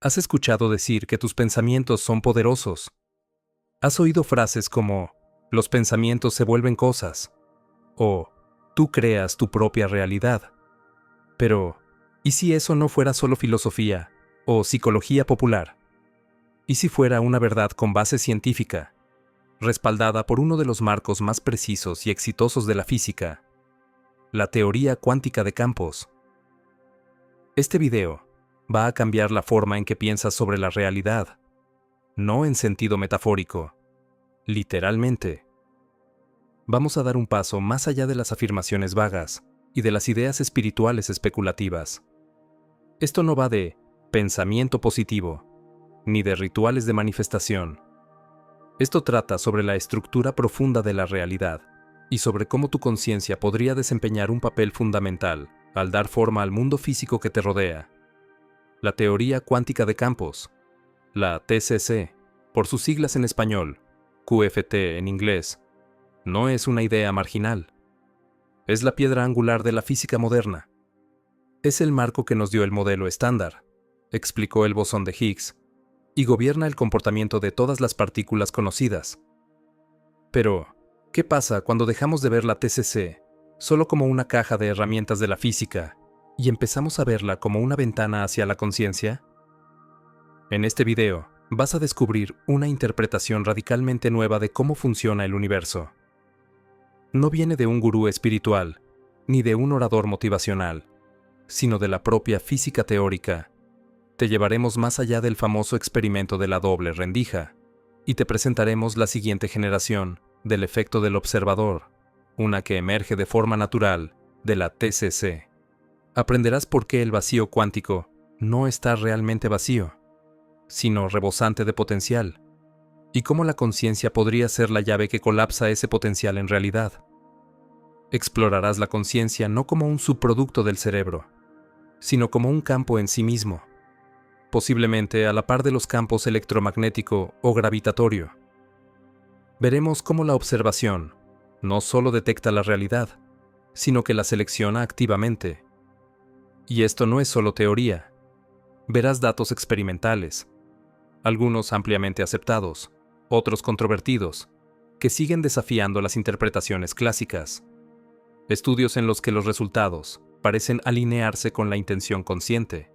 ¿Has escuchado decir que tus pensamientos son poderosos? ¿Has oído frases como, los pensamientos se vuelven cosas? O, tú creas tu propia realidad? Pero, ¿y si eso no fuera solo filosofía o psicología popular? ¿Y si fuera una verdad con base científica, respaldada por uno de los marcos más precisos y exitosos de la física, la teoría cuántica de campos? Este video va a cambiar la forma en que piensas sobre la realidad, no en sentido metafórico, literalmente. Vamos a dar un paso más allá de las afirmaciones vagas y de las ideas espirituales especulativas. Esto no va de pensamiento positivo, ni de rituales de manifestación. Esto trata sobre la estructura profunda de la realidad y sobre cómo tu conciencia podría desempeñar un papel fundamental al dar forma al mundo físico que te rodea. La teoría cuántica de campos, la TCC, por sus siglas en español, QFT en inglés, no es una idea marginal. Es la piedra angular de la física moderna. Es el marco que nos dio el modelo estándar, explicó el bosón de Higgs, y gobierna el comportamiento de todas las partículas conocidas. Pero, ¿qué pasa cuando dejamos de ver la TCC solo como una caja de herramientas de la física y empezamos a verla como una ventana hacia la conciencia? En este video vas a descubrir una interpretación radicalmente nueva de cómo funciona el universo. No viene de un gurú espiritual, ni de un orador motivacional, sino de la propia física teórica. Te llevaremos más allá del famoso experimento de la doble rendija, y te presentaremos la siguiente generación del efecto del observador, una que emerge de forma natural de la TCC. Aprenderás por qué el vacío cuántico no está realmente vacío, sino rebosante de potencial, y cómo la conciencia podría ser la llave que colapsa ese potencial en realidad. Explorarás la conciencia no como un subproducto del cerebro, sino como un campo en sí mismo, posiblemente a la par de los campos electromagnético o gravitatorio. Veremos cómo la observación no solo detecta la realidad, sino que la selecciona activamente. Y esto no es solo teoría. Verás datos experimentales, algunos ampliamente aceptados, otros controvertidos, que siguen desafiando las interpretaciones clásicas. Estudios en los que los resultados parecen alinearse con la intención consciente.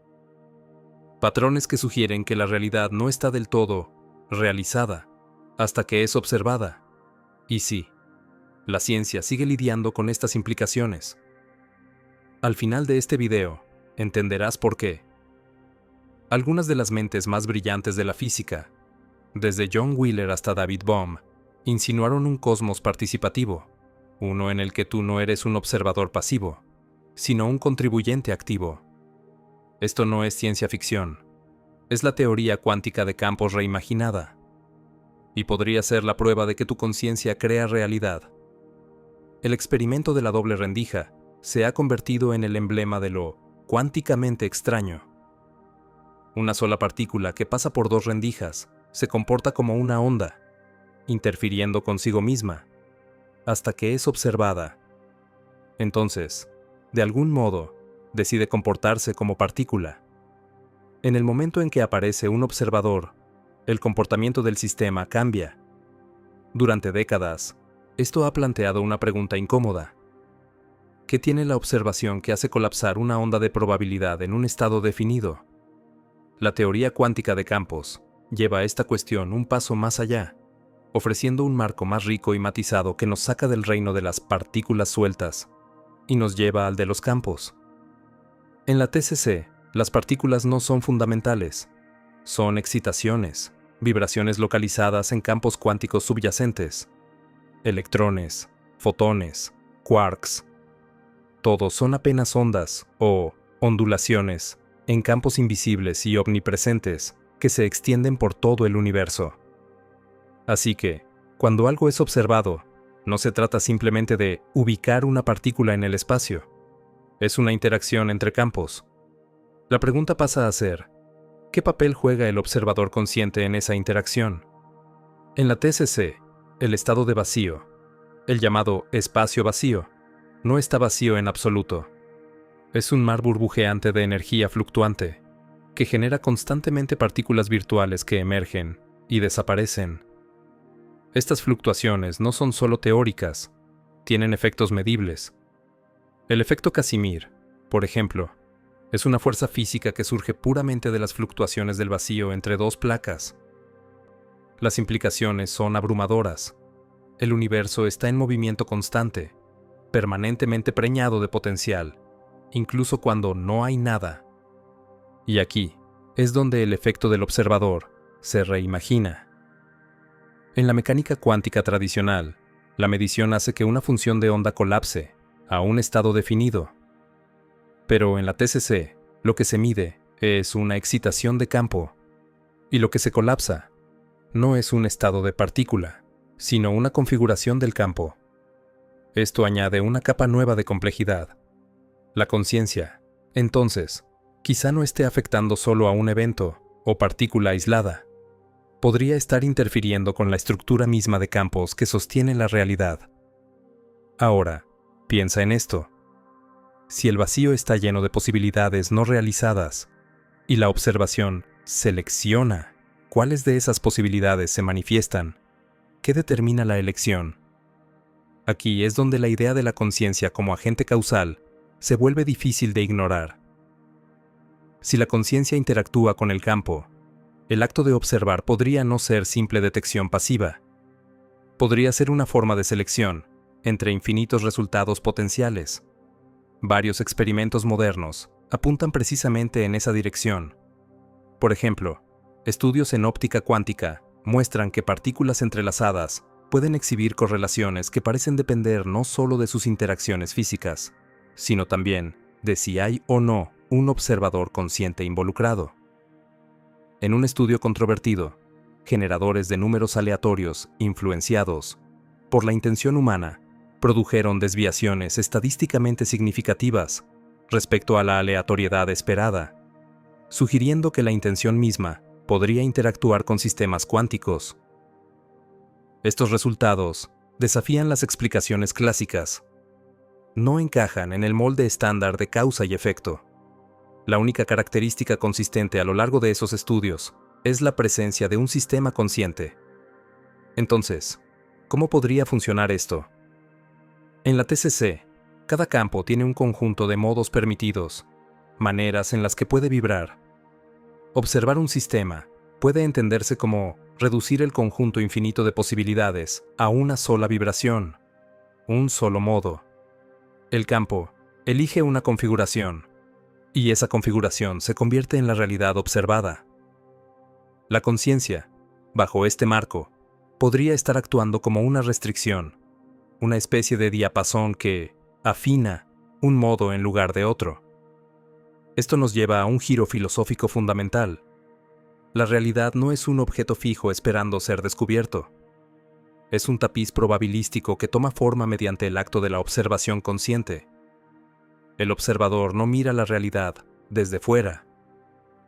Patrones que sugieren que la realidad no está del todo realizada hasta que es observada. Y sí, la ciencia sigue lidiando con estas implicaciones. Al final de este video, entenderás por qué. Algunas de las mentes más brillantes de la física, desde John Wheeler hasta David Bohm, insinuaron un cosmos participativo, uno en el que tú no eres un observador pasivo, sino un contribuyente activo. Esto no es ciencia ficción, es la teoría cuántica de campos reimaginada, y podría ser la prueba de que tu conciencia crea realidad. El experimento de la doble rendija se ha convertido en el emblema de lo cuánticamente extraño. Una sola partícula que pasa por dos rendijas se comporta como una onda, interfiriendo consigo misma, hasta que es observada. Entonces, de algún modo, decide comportarse como partícula. En el momento en que aparece un observador, el comportamiento del sistema cambia. Durante décadas, esto ha planteado una pregunta incómoda. ¿Qué tiene la observación que hace colapsar una onda de probabilidad en un estado definido? La teoría cuántica de campos lleva esta cuestión un paso más allá, ofreciendo un marco más rico y matizado que nos saca del reino de las partículas sueltas y nos lleva al de los campos. En la TCC, las partículas no son fundamentales, son excitaciones, vibraciones localizadas en campos cuánticos subyacentes, electrones, fotones, quarks. Todos son apenas ondas o ondulaciones en campos invisibles y omnipresentes que se extienden por todo el universo. Así que, cuando algo es observado, no se trata simplemente de ubicar una partícula en el espacio. Es una interacción entre campos. La pregunta pasa a ser, ¿qué papel juega el observador consciente en esa interacción? En la TCC, el estado de vacío, el llamado espacio vacío, no está vacío en absoluto. Es un mar burbujeante de energía fluctuante, que genera constantemente partículas virtuales que emergen y desaparecen. Estas fluctuaciones no son solo teóricas, tienen efectos medibles. El efecto Casimir, por ejemplo, es una fuerza física que surge puramente de las fluctuaciones del vacío entre dos placas. Las implicaciones son abrumadoras. El universo está en movimiento constante, permanentemente preñado de potencial, incluso cuando no hay nada. Y aquí es donde el efecto del observador se reimagina. En la mecánica cuántica tradicional, la medición hace que una función de onda colapse a un estado definido. Pero en la TCC, lo que se mide es una excitación de campo, y lo que se colapsa no es un estado de partícula, sino una configuración del campo. Esto añade una capa nueva de complejidad. La conciencia, entonces, quizá no esté afectando solo a un evento o partícula aislada. Podría estar interfiriendo con la estructura misma de campos que sostiene la realidad. Ahora, piensa en esto. Si el vacío está lleno de posibilidades no realizadas, y la observación selecciona cuáles de esas posibilidades se manifiestan, ¿qué determina la elección? Aquí es donde la idea de la conciencia como agente causal se vuelve difícil de ignorar. Si la conciencia interactúa con el campo, el acto de observar podría no ser simple detección pasiva. Podría ser una forma de selección entre infinitos resultados potenciales. Varios experimentos modernos apuntan precisamente en esa dirección. Por ejemplo, estudios en óptica cuántica muestran que partículas entrelazadas pueden exhibir correlaciones que parecen depender no solo de sus interacciones físicas, sino también de si hay o no un observador consciente involucrado. En un estudio controvertido, generadores de números aleatorios influenciados por la intención humana produjeron desviaciones estadísticamente significativas respecto a la aleatoriedad esperada, sugiriendo que la intención misma podría interactuar con sistemas cuánticos. Estos resultados desafían las explicaciones clásicas. No encajan en el molde estándar de causa y efecto. La única característica consistente a lo largo de esos estudios es la presencia de un sistema consciente. Entonces, ¿cómo podría funcionar esto? En la TCC, cada campo tiene un conjunto de modos permitidos, maneras en las que puede vibrar. Observar un sistema puede entenderse como reducir el conjunto infinito de posibilidades a una sola vibración, un solo modo. El campo elige una configuración, y esa configuración se convierte en la realidad observada. La conciencia, bajo este marco, podría estar actuando como una restricción, una especie de diapasón que afina un modo en lugar de otro. Esto nos lleva a un giro filosófico fundamental. La realidad no es un objeto fijo esperando ser descubierto. Es un tapiz probabilístico que toma forma mediante el acto de la observación consciente. El observador no mira la realidad desde fuera.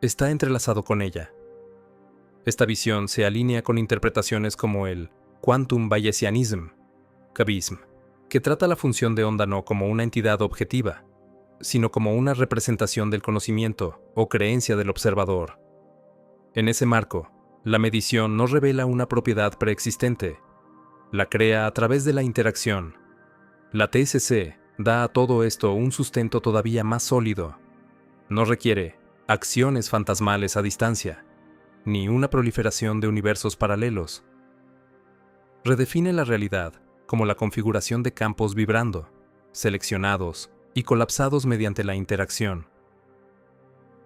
Está entrelazado con ella. Esta visión se alinea con interpretaciones como el Quantum Bayesianism, Cabism, que trata la función de onda no como una entidad objetiva, sino como una representación del conocimiento o creencia del observador. En ese marco, la medición no revela una propiedad preexistente, la crea a través de la interacción. La TCC da a todo esto un sustento todavía más sólido. No requiere acciones fantasmales a distancia, ni una proliferación de universos paralelos. Redefine la realidad como la configuración de campos vibrando, seleccionados y colapsados mediante la interacción.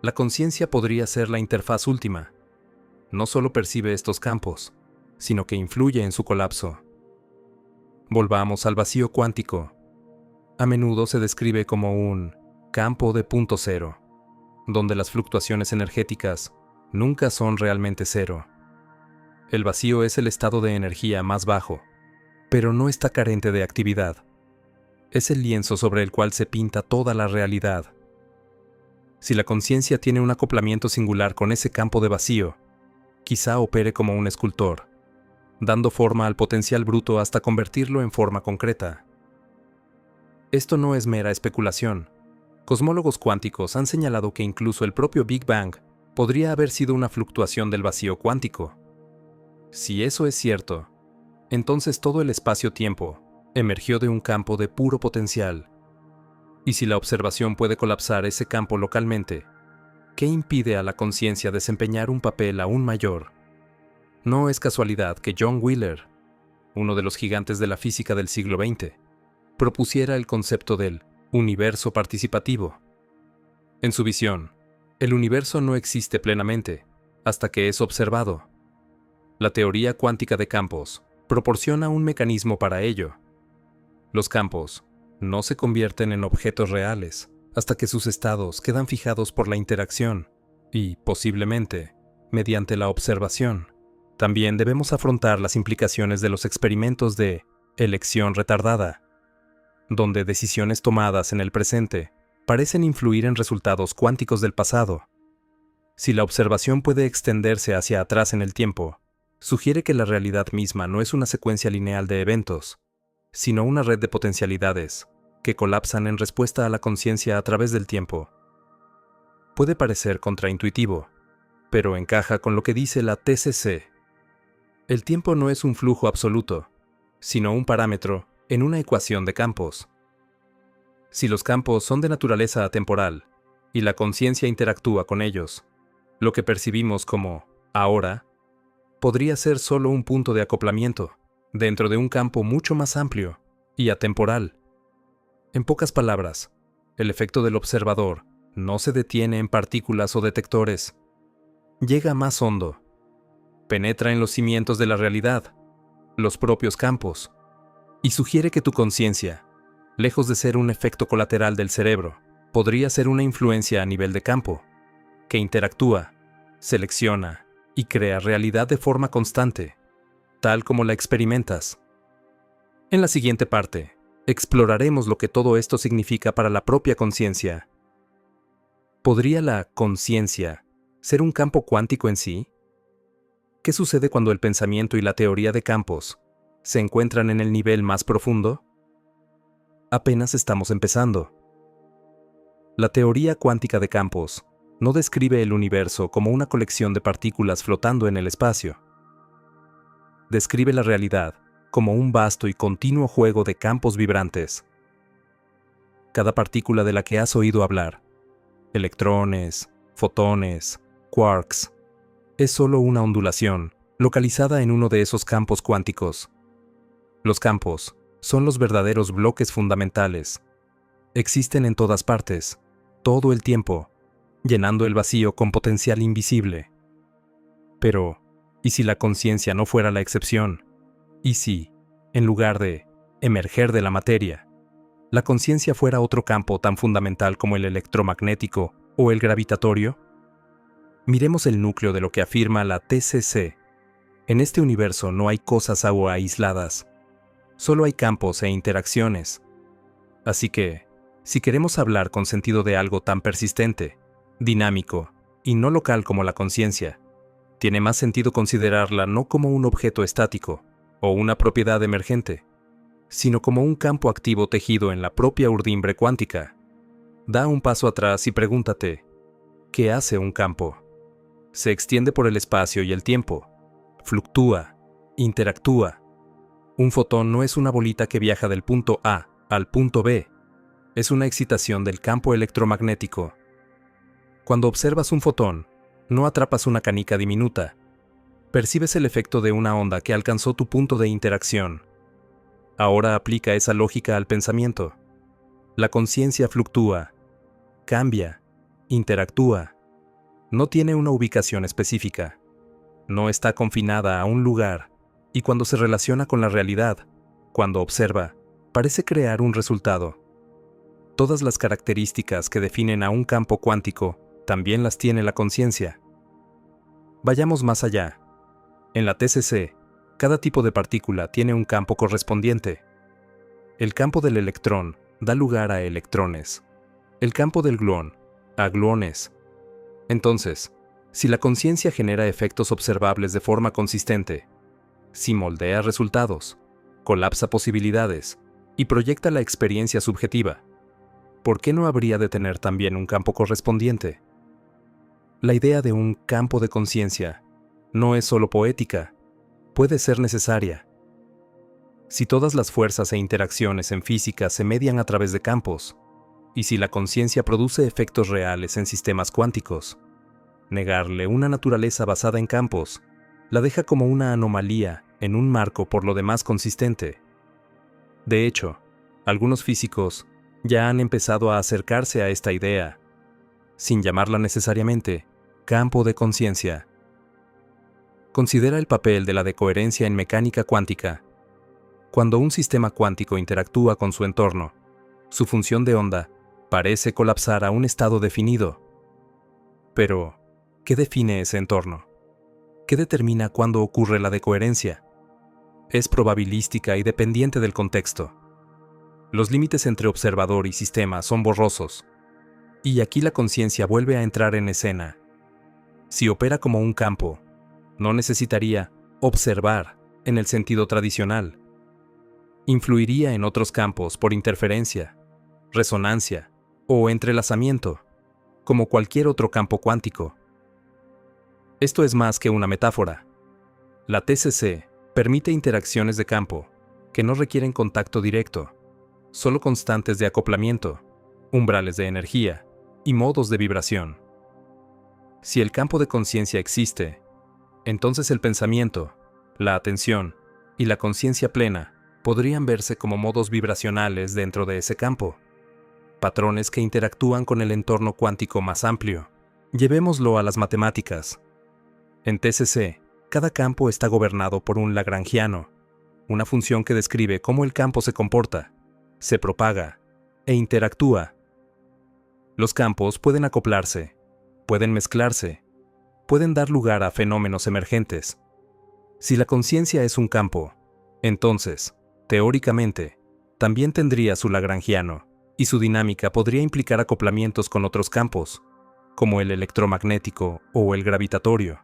La conciencia podría ser la interfaz última. No solo percibe estos campos, sino que influye en su colapso. Volvamos al vacío cuántico. A menudo se describe como un campo de punto cero, donde las fluctuaciones energéticas nunca son realmente cero. El vacío es el estado de energía más bajo, pero no está carente de actividad. Es el lienzo sobre el cual se pinta toda la realidad. Si la conciencia tiene un acoplamiento singular con ese campo de vacío, quizá opere como un escultor, dando forma al potencial bruto hasta convertirlo en forma concreta. Esto no es mera especulación. Cosmólogos cuánticos han señalado que incluso el propio Big Bang podría haber sido una fluctuación del vacío cuántico. Si eso es cierto, entonces todo el espacio-tiempo emergió de un campo de puro potencial. Y si la observación puede colapsar ese campo localmente, ¿qué impide a la conciencia desempeñar un papel aún mayor? No es casualidad que John Wheeler, uno de los gigantes de la física del siglo XX, propusiera el concepto del universo participativo. En su visión, el universo no existe plenamente hasta que es observado. La teoría cuántica de campos proporciona un mecanismo para ello. Los campos no se convierten en objetos reales hasta que sus estados quedan fijados por la interacción y, posiblemente, mediante la observación. También debemos afrontar las implicaciones de los experimentos de elección retardada, donde decisiones tomadas en el presente parecen influir en resultados cuánticos del pasado. Si la observación puede extenderse hacia atrás en el tiempo, sugiere que la realidad misma no es una secuencia lineal de eventos, sino una red de potencialidades que colapsan en respuesta a la conciencia a través del tiempo. Puede parecer contraintuitivo, pero encaja con lo que dice la TCC. El tiempo no es un flujo absoluto, sino un parámetro en una ecuación de campos. Si los campos son de naturaleza atemporal y la conciencia interactúa con ellos, lo que percibimos como ahora podría ser solo un punto de acoplamiento dentro de un campo mucho más amplio y atemporal. En pocas palabras, el efecto del observador no se detiene en partículas o detectores. Llega más hondo. Penetra en los cimientos de la realidad, los propios campos, y sugiere que tu conciencia, lejos de ser un efecto colateral del cerebro, podría ser una influencia a nivel de campo, que interactúa, selecciona y crea realidad de forma constante, tal como la experimentas. En la siguiente parte, exploraremos lo que todo esto significa para la propia conciencia. ¿Podría la conciencia ser un campo cuántico en sí? ¿Qué sucede cuando el pensamiento y la teoría de campos se encuentran en el nivel más profundo? Apenas estamos empezando. La teoría cuántica de campos no describe el universo como una colección de partículas flotando en el espacio. Describe la realidad como un vasto y continuo juego de campos vibrantes. Cada partícula de la que has oído hablar, electrones, fotones, quarks, es solo una ondulación localizada en uno de esos campos cuánticos. Los campos son los verdaderos bloques fundamentales. Existen en todas partes, todo el tiempo, llenando el vacío con potencial invisible. Pero, ¿y si la conciencia no fuera la excepción? ¿Y si, en lugar de emerger de la materia, la conciencia fuera otro campo tan fundamental como el electromagnético o el gravitatorio? Miremos el núcleo de lo que afirma la TCC. En este universo no hay cosas aisladas, solo hay campos e interacciones. Así que, si queremos hablar con sentido de algo tan persistente, dinámico y no local como la conciencia, tiene más sentido considerarla no como un objeto estático o una propiedad emergente, sino como un campo activo tejido en la propia urdimbre cuántica. Da un paso atrás y pregúntate, ¿qué hace un campo? Se extiende por el espacio y el tiempo, fluctúa, interactúa. Un fotón no es una bolita que viaja del punto A al punto B, es una excitación del campo electromagnético. Cuando observas un fotón, no atrapas una canica diminuta, percibes el efecto de una onda que alcanzó tu punto de interacción. Ahora aplica esa lógica al pensamiento. La conciencia fluctúa, cambia, interactúa. No tiene una ubicación específica. No está confinada a un lugar, y cuando se relaciona con la realidad, cuando observa, parece crear un resultado. Todas las características que definen a un campo cuántico también las tiene la conciencia. Vayamos más allá. En la TCC, cada tipo de partícula tiene un campo correspondiente. El campo del electrón da lugar a electrones. El campo del gluón, a gluones. Entonces, si la conciencia genera efectos observables de forma consistente, si moldea resultados, colapsa posibilidades y proyecta la experiencia subjetiva, ¿por qué no habría de tener también un campo correspondiente? la idea de un campo de conciencia no es solo poética, puede ser necesaria. Si todas las fuerzas e interacciones en física se median a través de campos, y si la conciencia produce efectos reales en sistemas cuánticos, negarle una naturaleza basada en campos la deja como una anomalía en un marco por lo demás consistente. De hecho, algunos físicos ya han empezado a acercarse a esta idea, sin llamarla necesariamente campo de conciencia. Considera el papel de la decoherencia en mecánica cuántica. Cuando un sistema cuántico interactúa con su entorno, su función de onda parece colapsar a un estado definido. Pero, ¿qué define ese entorno? ¿Qué determina cuándo ocurre la decoherencia? Es probabilística y dependiente del contexto. Los límites entre observador y sistema son borrosos. Y aquí la conciencia vuelve a entrar en escena. Si opera como un campo, no necesitaría observar en el sentido tradicional. Influiría en otros campos por interferencia, resonancia o entrelazamiento, como cualquier otro campo cuántico. Esto es más que una metáfora. La TCC permite interacciones de campo que no requieren contacto directo, solo constantes de acoplamiento, umbrales de energía y modos de vibración. Si el campo de conciencia existe, entonces el pensamiento, la atención y la conciencia plena podrían verse como modos vibracionales dentro de ese campo, patrones que interactúan con el entorno cuántico más amplio. Llevémoslo a las matemáticas. En TCC, cada campo está gobernado por un lagrangiano, una función que describe cómo el campo se comporta, se propaga e interactúa. Los campos pueden acoplarse, pueden mezclarse, pueden dar lugar a fenómenos emergentes. Si la conciencia es un campo, entonces, teóricamente, también tendría su lagrangiano, y su dinámica podría implicar acoplamientos con otros campos, como el electromagnético o el gravitatorio.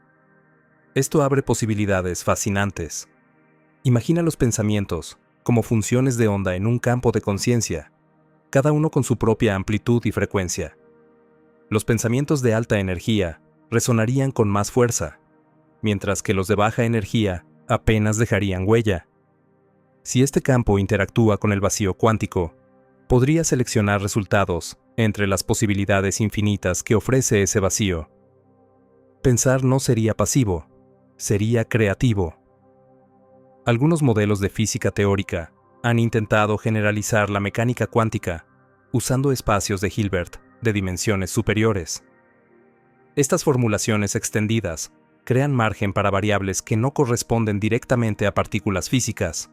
Esto abre posibilidades fascinantes. Imagina los pensamientos como funciones de onda en un campo de conciencia, cada uno con su propia amplitud y frecuencia. Los pensamientos de alta energía resonarían con más fuerza, mientras que los de baja energía apenas dejarían huella. Si este campo interactúa con el vacío cuántico, podría seleccionar resultados entre las posibilidades infinitas que ofrece ese vacío. Pensar no sería pasivo, sería creativo. Algunos modelos de física teórica han intentado generalizar la mecánica cuántica usando espacios de Hilbert de dimensiones superiores. Estas formulaciones extendidas crean margen para variables que no corresponden directamente a partículas físicas.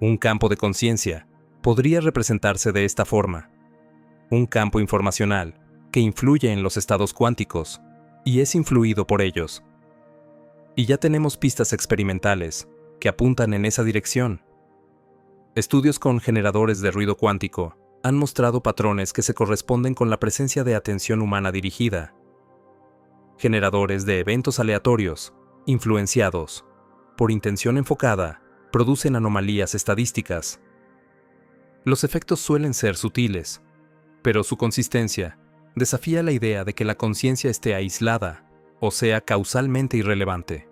Un campo de conciencia podría representarse de esta forma: un campo informacional que influye en los estados cuánticos y es influido por ellos. Y ya tenemos pistas experimentales que apuntan en esa dirección. Estudios con generadores de ruido cuántico han mostrado patrones que se corresponden con la presencia de atención humana dirigida. Generadores de eventos aleatorios, influenciados por intención enfocada, producen anomalías estadísticas. Los efectos suelen ser sutiles, pero su consistencia desafía la idea de que la conciencia esté aislada o sea causalmente irrelevante.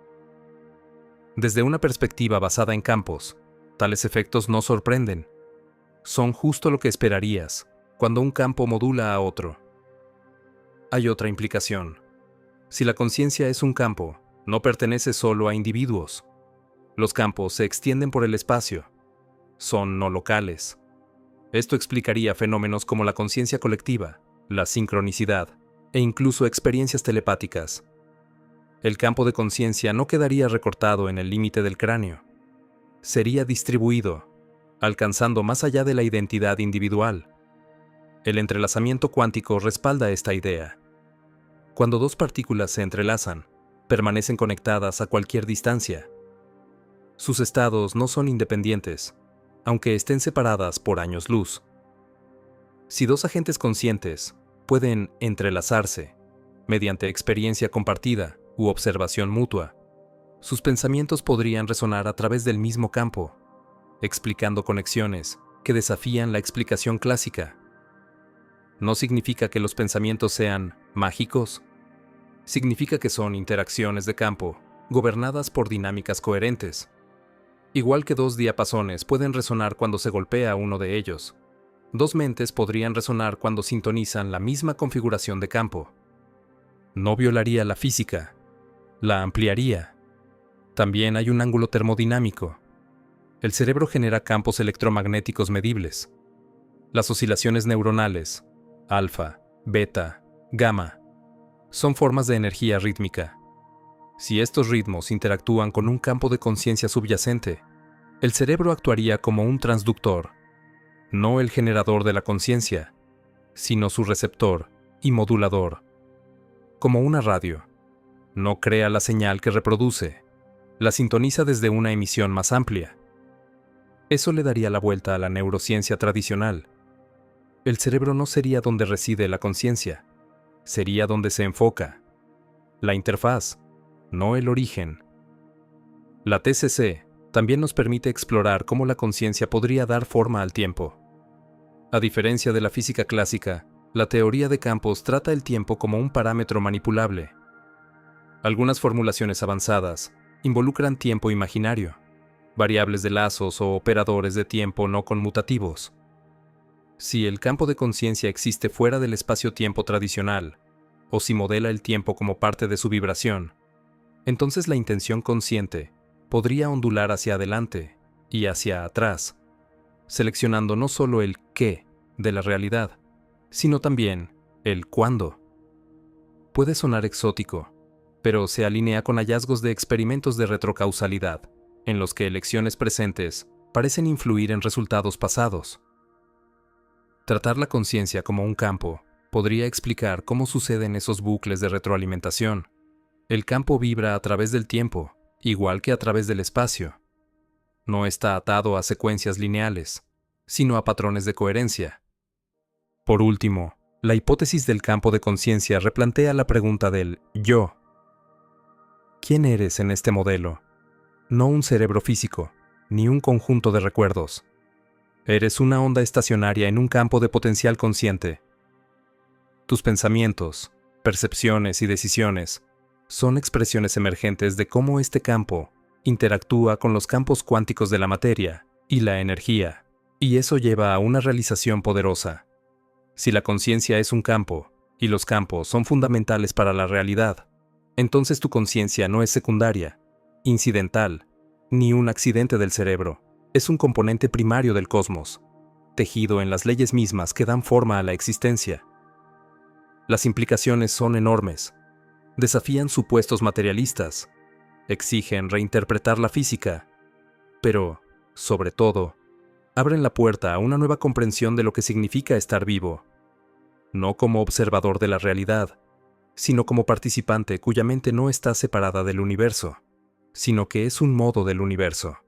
Desde una perspectiva basada en campos, tales efectos no sorprenden. Son justo lo que esperarías cuando un campo modula a otro. Hay otra implicación. Si la conciencia es un campo, no pertenece solo a individuos. Los campos se extienden por el espacio. Son no locales. Esto explicaría fenómenos como la conciencia colectiva, la sincronicidad e incluso experiencias telepáticas. El campo de conciencia no quedaría recortado en el límite del cráneo. Sería distribuido, alcanzando más allá de la identidad individual. El entrelazamiento cuántico respalda esta idea. Cuando dos partículas se entrelazan, permanecen conectadas a cualquier distancia. Sus estados no son independientes, aunque estén separadas por años luz. Si dos agentes conscientes pueden entrelazarse mediante experiencia compartida u observación mutua, sus pensamientos podrían resonar a través del mismo campo, explicando conexiones que desafían la explicación clásica. No significa que los pensamientos sean mágicos, significa que son interacciones de campo, gobernadas por dinámicas coherentes. Igual que dos diapasones pueden resonar cuando se golpea uno de ellos, dos mentes podrían resonar cuando sintonizan la misma configuración de campo. No violaría la física, la ampliaría. También hay un ángulo termodinámico. El cerebro genera campos electromagnéticos medibles. Las oscilaciones neuronales, alfa, beta, gamma, son formas de energía rítmica. Si estos ritmos interactúan con un campo de conciencia subyacente, el cerebro actuaría como un transductor, no el generador de la conciencia, sino su receptor y modulador. Como una radio, no crea la señal que reproduce, la sintoniza desde una emisión más amplia. Eso le daría la vuelta a la neurociencia tradicional. El cerebro no sería donde reside la conciencia, sería donde se enfoca. La interfaz, no el origen. La TCC también nos permite explorar cómo la conciencia podría dar forma al tiempo. A diferencia de la física clásica, la teoría de campos trata el tiempo como un parámetro manipulable. Algunas formulaciones avanzadas involucran tiempo imaginario, variables de lazos o operadores de tiempo no conmutativos. Si el campo de conciencia existe fuera del espacio-tiempo tradicional, o si modela el tiempo como parte de su vibración, entonces la intención consciente podría ondular hacia adelante y hacia atrás, seleccionando no solo el qué de la realidad, sino también el cuándo. Puede sonar exótico, pero se alinea con hallazgos de experimentos de retrocausalidad, en los que elecciones presentes parecen influir en resultados pasados. Tratar la conciencia como un campo podría explicar cómo suceden esos bucles de retroalimentación. El campo vibra a través del tiempo, igual que a través del espacio. No está atado a secuencias lineales, sino a patrones de coherencia. Por último, la hipótesis del campo de conciencia replantea la pregunta del yo. ¿Quién eres en este modelo? No un cerebro físico, ni un conjunto de recuerdos. Eres una onda estacionaria en un campo de potencial consciente. Tus pensamientos, percepciones y decisiones son expresiones emergentes de cómo este campo interactúa con los campos cuánticos de la materia y la energía, y eso lleva a una realización poderosa. Si la conciencia es un campo, y los campos son fundamentales para la realidad, entonces tu conciencia no es secundaria, incidental, ni un accidente del cerebro. Es un componente primario del cosmos, tejido en las leyes mismas que dan forma a la existencia. Las implicaciones son enormes. Desafían supuestos materialistas, exigen reinterpretar la física, pero, sobre todo, abren la puerta a una nueva comprensión de lo que significa estar vivo, no como observador de la realidad, sino como participante cuya mente no está separada del universo, sino que es un modo del universo.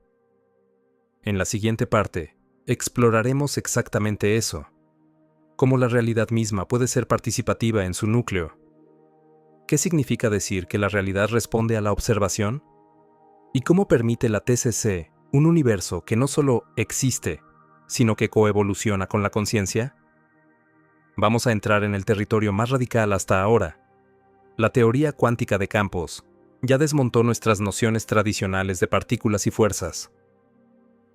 En la siguiente parte, exploraremos exactamente eso, cómo la realidad misma puede ser participativa en su núcleo. ¿Qué significa decir que la realidad responde a la observación? ¿Y cómo permite la TCC un universo que no solo existe, sino que coevoluciona con la conciencia? Vamos a entrar en el territorio más radical hasta ahora. La teoría cuántica de campos ya desmontó nuestras nociones tradicionales de partículas y fuerzas.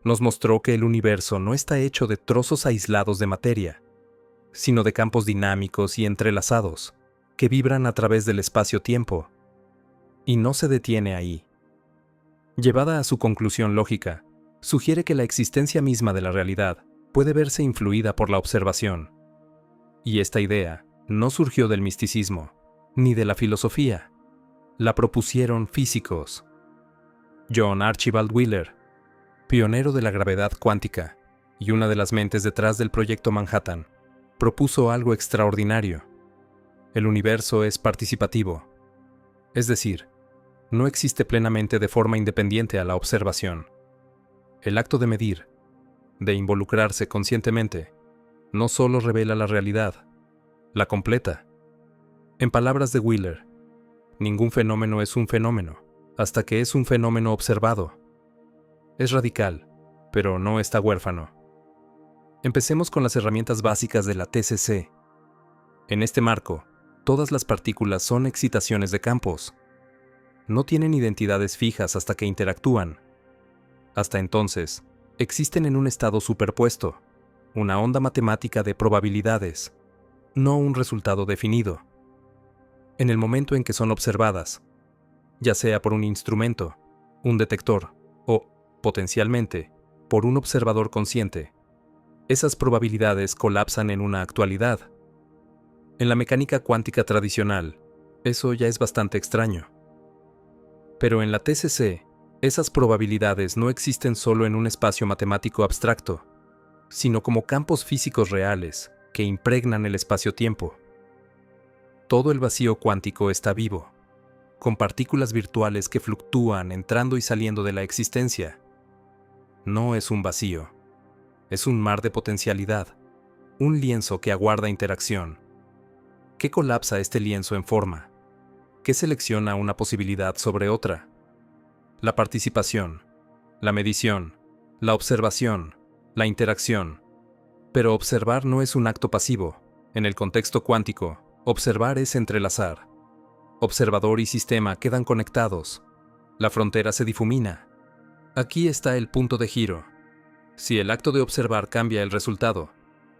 Nos mostró que el universo no está hecho de trozos aislados de materia, sino de campos dinámicos y entrelazados, que vibran a través del espacio-tiempo. Y no se detiene ahí. Llevada a su conclusión lógica, sugiere que la existencia misma de la realidad puede verse influida por la observación. Y esta idea no surgió del misticismo, ni de la filosofía. La propusieron físicos. John Archibald Wheeler, pionero de la gravedad cuántica y una de las mentes detrás del proyecto Manhattan, propuso algo extraordinario. El universo es participativo, es decir, no existe plenamente de forma independiente a la observación. El acto de medir, de involucrarse conscientemente, no solo revela la realidad, la completa. En palabras de Wheeler, ningún fenómeno es un fenómeno hasta que es un fenómeno observado. Es radical, pero no está huérfano. Empecemos con las herramientas básicas de la TCC. En este marco, Todas las partículas son excitaciones de campos. No tienen identidades fijas hasta que interactúan. Hasta entonces, existen en un estado superpuesto, una onda matemática de probabilidades, no un resultado definido. En el momento en que son observadas, ya sea por un instrumento, un detector o, potencialmente, por un observador consciente, esas probabilidades colapsan en una actualidad. En la mecánica cuántica tradicional, eso ya es bastante extraño. Pero en la TCC, esas probabilidades no existen solo en un espacio matemático abstracto, sino como campos físicos reales que impregnan el espacio-tiempo. Todo el vacío cuántico está vivo, con partículas virtuales que fluctúan entrando y saliendo de la existencia. No es un vacío, es un mar de potencialidad, un lienzo que aguarda interacción. ¿Qué colapsa este lienzo en forma? ¿Qué selecciona una posibilidad sobre otra? La participación, la medición, la observación, la interacción. Pero observar no es un acto pasivo. En el contexto cuántico, observar es entrelazar. Observador y sistema quedan conectados. La frontera se difumina. Aquí está el punto de giro. Si el acto de observar cambia el resultado,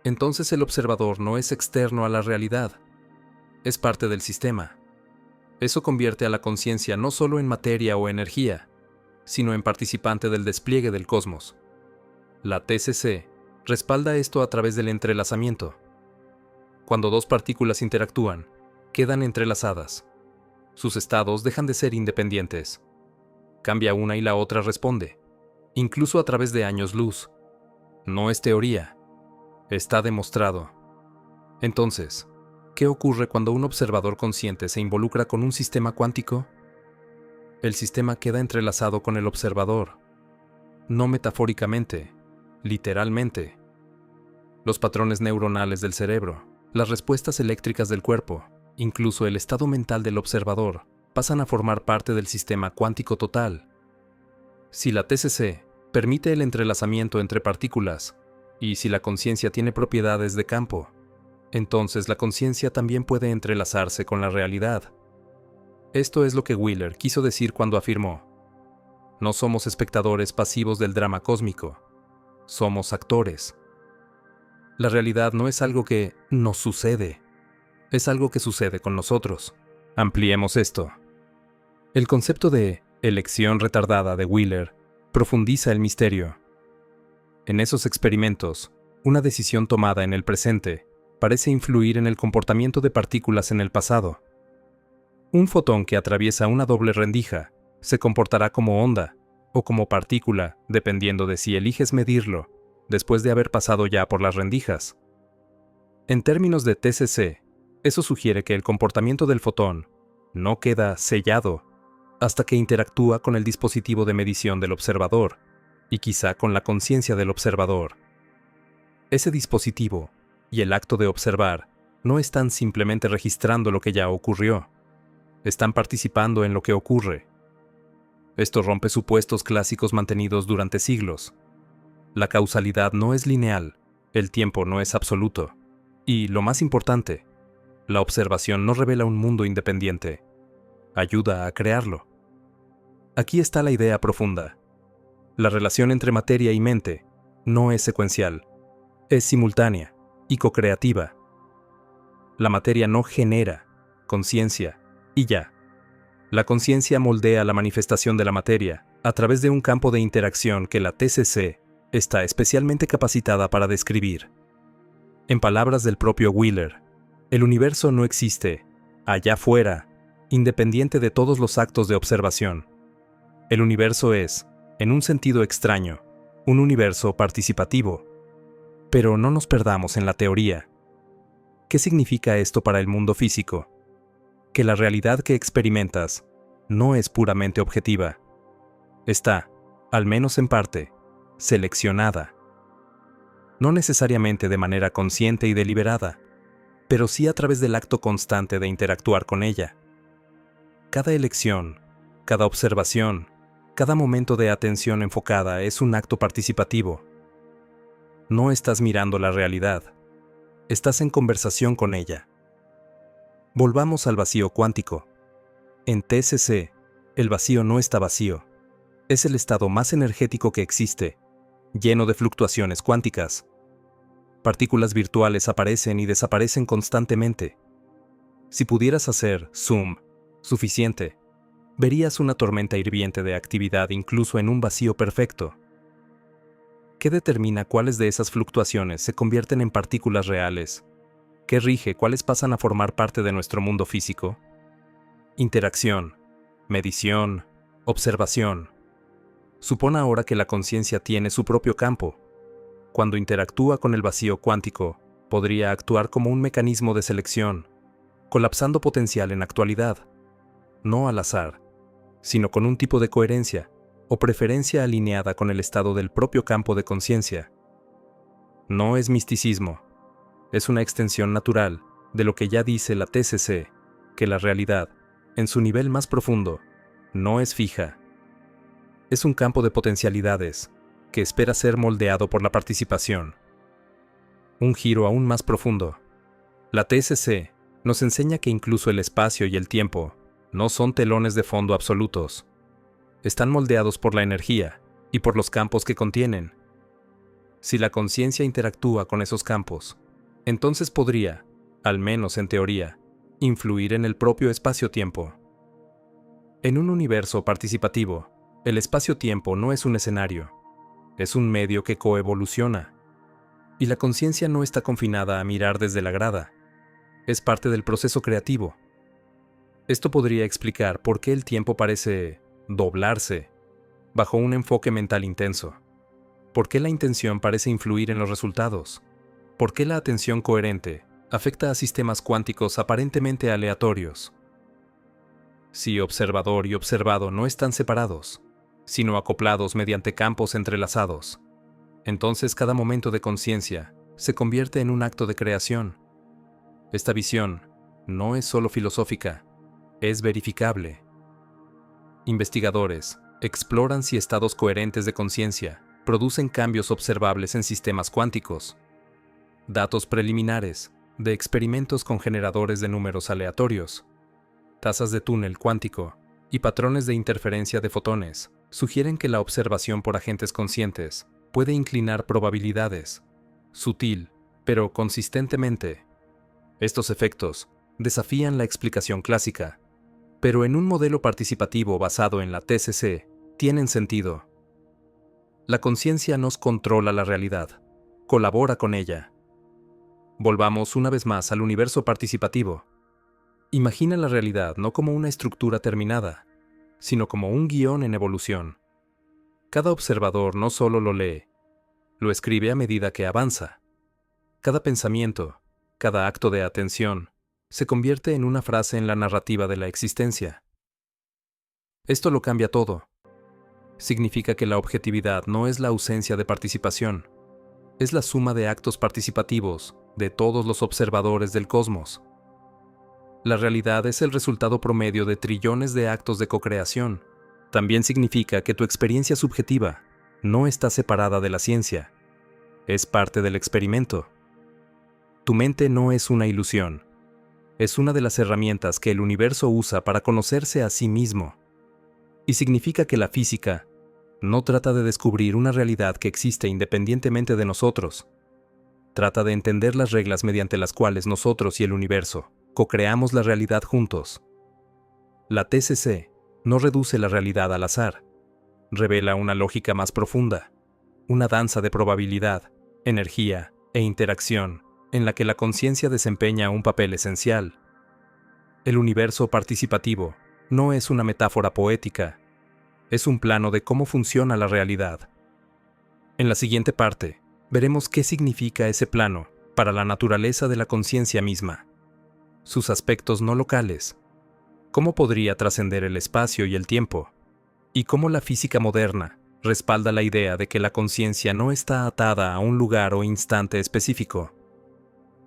entonces el observador no es externo a la realidad. Es parte del sistema. Eso convierte a la conciencia no solo en materia o energía, sino en participante del despliegue del cosmos. La TCC respalda esto a través del entrelazamiento. Cuando dos partículas interactúan, quedan entrelazadas. Sus estados dejan de ser independientes. Cambia una y la otra responde, incluso a través de años luz. No es teoría, está demostrado. Entonces, ¿qué ocurre cuando un observador consciente se involucra con un sistema cuántico? El sistema queda entrelazado con el observador. No metafóricamente, literalmente. Los patrones neuronales del cerebro, las respuestas eléctricas del cuerpo, incluso el estado mental del observador, pasan a formar parte del sistema cuántico total. Si la TCC permite el entrelazamiento entre partículas, y si la conciencia tiene propiedades de campo, entonces la conciencia también puede entrelazarse con la realidad. Esto es lo que Wheeler quiso decir cuando afirmó: no somos espectadores pasivos del drama cósmico, somos actores. La realidad no es algo que nos sucede, es algo que sucede con nosotros. Ampliemos esto. El concepto de elección retardada de Wheeler profundiza el misterio. En esos experimentos, una decisión tomada en el presente parece influir en el comportamiento de partículas en el pasado. Un fotón que atraviesa una doble rendija se comportará como onda o como partícula, dependiendo de si eliges medirlo, después de haber pasado ya por las rendijas. En términos de TCC, eso sugiere que el comportamiento del fotón no queda sellado hasta que interactúa con el dispositivo de medición del observador, y quizá con la conciencia del observador. Ese dispositivo y el acto de observar no están simplemente registrando lo que ya ocurrió, están participando en lo que ocurre. Esto rompe supuestos clásicos mantenidos durante siglos. La causalidad no es lineal, el tiempo no es absoluto, y, lo más importante, la observación no revela un mundo independiente, ayuda a crearlo. Aquí está la idea profunda. La relación entre materia y mente no es secuencial, es simultánea y co-creativa. La materia no genera conciencia y ya. La conciencia moldea la manifestación de la materia a través de un campo de interacción que la TCC está especialmente capacitada para describir. En palabras del propio Wheeler, el universo no existe, allá afuera, independiente de todos los actos de observación. El universo es, en un sentido extraño, un universo participativo. Pero no nos perdamos en la teoría. ¿Qué significa esto para el mundo físico? Que la realidad que experimentas no es puramente objetiva. Está, al menos en parte, seleccionada. No necesariamente de manera consciente y deliberada, pero sí a través del acto constante de interactuar con ella. Cada elección, cada observación, cada momento de atención enfocada es un acto participativo. No estás mirando la realidad, estás en conversación con ella. Volvamos al vacío cuántico. En TCC, el vacío no está vacío. Es el estado más energético que existe, lleno de fluctuaciones cuánticas. Partículas virtuales aparecen y desaparecen constantemente. Si pudieras hacer zoom suficiente, verías una tormenta hirviente de actividad incluso en un vacío perfecto. ¿Qué determina cuáles de esas fluctuaciones se convierten en partículas reales? ¿Qué rige cuáles pasan a formar parte de nuestro mundo físico? Interacción, medición, observación. Supón ahora que la conciencia tiene su propio campo. Cuando interactúa con el vacío cuántico, podría actuar como un mecanismo de selección, colapsando potencial en actualidad, no al azar, sino con un tipo de coherencia o preferencia alineada con el estado del propio campo de conciencia. No es misticismo, es una extensión natural de lo que ya dice la TCC, que la realidad, en su nivel más profundo, no es fija. Es un campo de potencialidades que espera ser moldeado por la participación. Un giro aún más profundo. La TCC nos enseña que incluso el espacio y el tiempo no son telones de fondo absolutos. Están moldeados por la energía y por los campos que contienen. Si la conciencia interactúa con esos campos, entonces podría, al menos en teoría, influir en el propio espacio-tiempo. En un universo participativo, el espacio-tiempo no es un escenario, es un medio que coevoluciona. Y la conciencia no está confinada a mirar desde la grada, es parte del proceso creativo. Esto podría explicar por qué el tiempo parece doblarse bajo un enfoque mental intenso. ¿Por qué la intención parece influir en los resultados? ¿Por qué la atención coherente afecta a sistemas cuánticos aparentemente aleatorios? Si observador y observado no están separados, sino acoplados mediante campos entrelazados, entonces cada momento de conciencia se convierte en un acto de creación. Esta visión no es solo filosófica, es verificable. Investigadores exploran si estados coherentes de conciencia producen cambios observables en sistemas cuánticos. Datos preliminares de experimentos con generadores de números aleatorios, tasas de túnel cuántico y patrones de interferencia de fotones sugieren que la observación por agentes conscientes puede inclinar probabilidades, sutil, pero consistentemente. Estos efectos desafían la explicación clásica, pero en un modelo participativo basado en la TCC, tienen sentido. La conciencia nos controla la realidad, colabora con ella. Volvamos una vez más al universo participativo. Imagina la realidad no como una estructura terminada, sino como un guión en evolución. Cada observador no solo lo lee, lo escribe a medida que avanza. Cada pensamiento, cada acto de atención, se convierte en una frase en la narrativa de la existencia. Esto lo cambia todo. Significa que la objetividad no es la ausencia de participación, es la suma de actos participativos de todos los observadores del cosmos. La realidad es el resultado promedio de trillones de actos de cocreación. También significa que tu experiencia subjetiva no está separada de la ciencia, es parte del experimento. Tu mente no es una ilusión, es una de las herramientas que el universo usa para conocerse a sí mismo. Y significa que la física no trata de descubrir una realidad que existe independientemente de nosotros. Trata de entender las reglas mediante las cuales nosotros y el universo co-creamos la realidad juntos. La TCC no reduce la realidad al azar, revela una lógica más profunda, una danza de probabilidad, energía e interacción en la que la conciencia desempeña un papel esencial. El universo participativo no es una metáfora poética, es un plano de cómo funciona la realidad. En la siguiente parte, veremos qué significa ese plano para la naturaleza de la conciencia misma, sus aspectos no locales, cómo podría trascender el espacio y el tiempo, y cómo la física moderna respalda la idea de que la conciencia no está atada a un lugar o instante específico.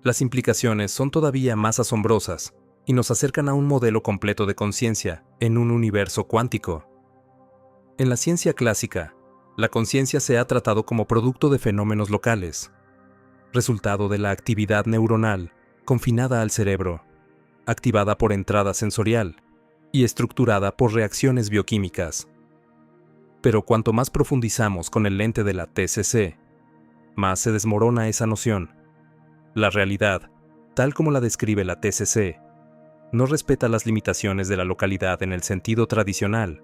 Las implicaciones son todavía más asombrosas y nos acercan a un modelo completo de conciencia en un universo cuántico. En la ciencia clásica, la conciencia se ha tratado como producto de fenómenos locales, resultado de la actividad neuronal confinada al cerebro. activada por entrada sensorial y estructurada por reacciones bioquímicas. Pero cuanto más profundizamos con el lente de la TCC, más se desmorona esa noción. La realidad, tal como la describe la TCC, no respeta las limitaciones de la localidad en el sentido tradicional,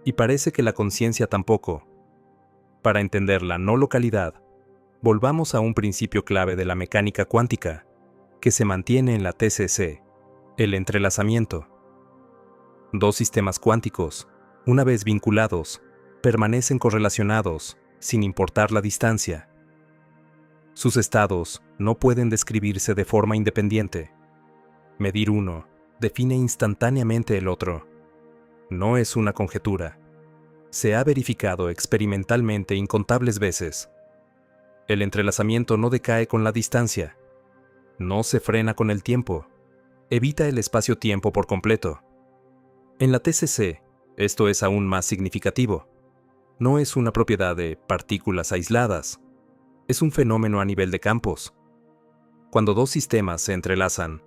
y parece que la conciencia tampoco. Para entender la no localidad, volvamos a un principio clave de la mecánica cuántica, que se mantiene en la TCC, el entrelazamiento. Dos sistemas cuánticos, una vez vinculados, permanecen correlacionados, sin importar la distancia. Sus estados no pueden describirse de forma independiente. Medir uno define instantáneamente el otro. No es una conjetura. Se ha verificado experimentalmente incontables veces. El entrelazamiento no decae con la distancia. No se frena con el tiempo. Evita el espacio-tiempo por completo. En la TCC, esto es aún más significativo. No es una propiedad de partículas aisladas. Es un fenómeno a nivel de campos. Cuando dos sistemas se entrelazan,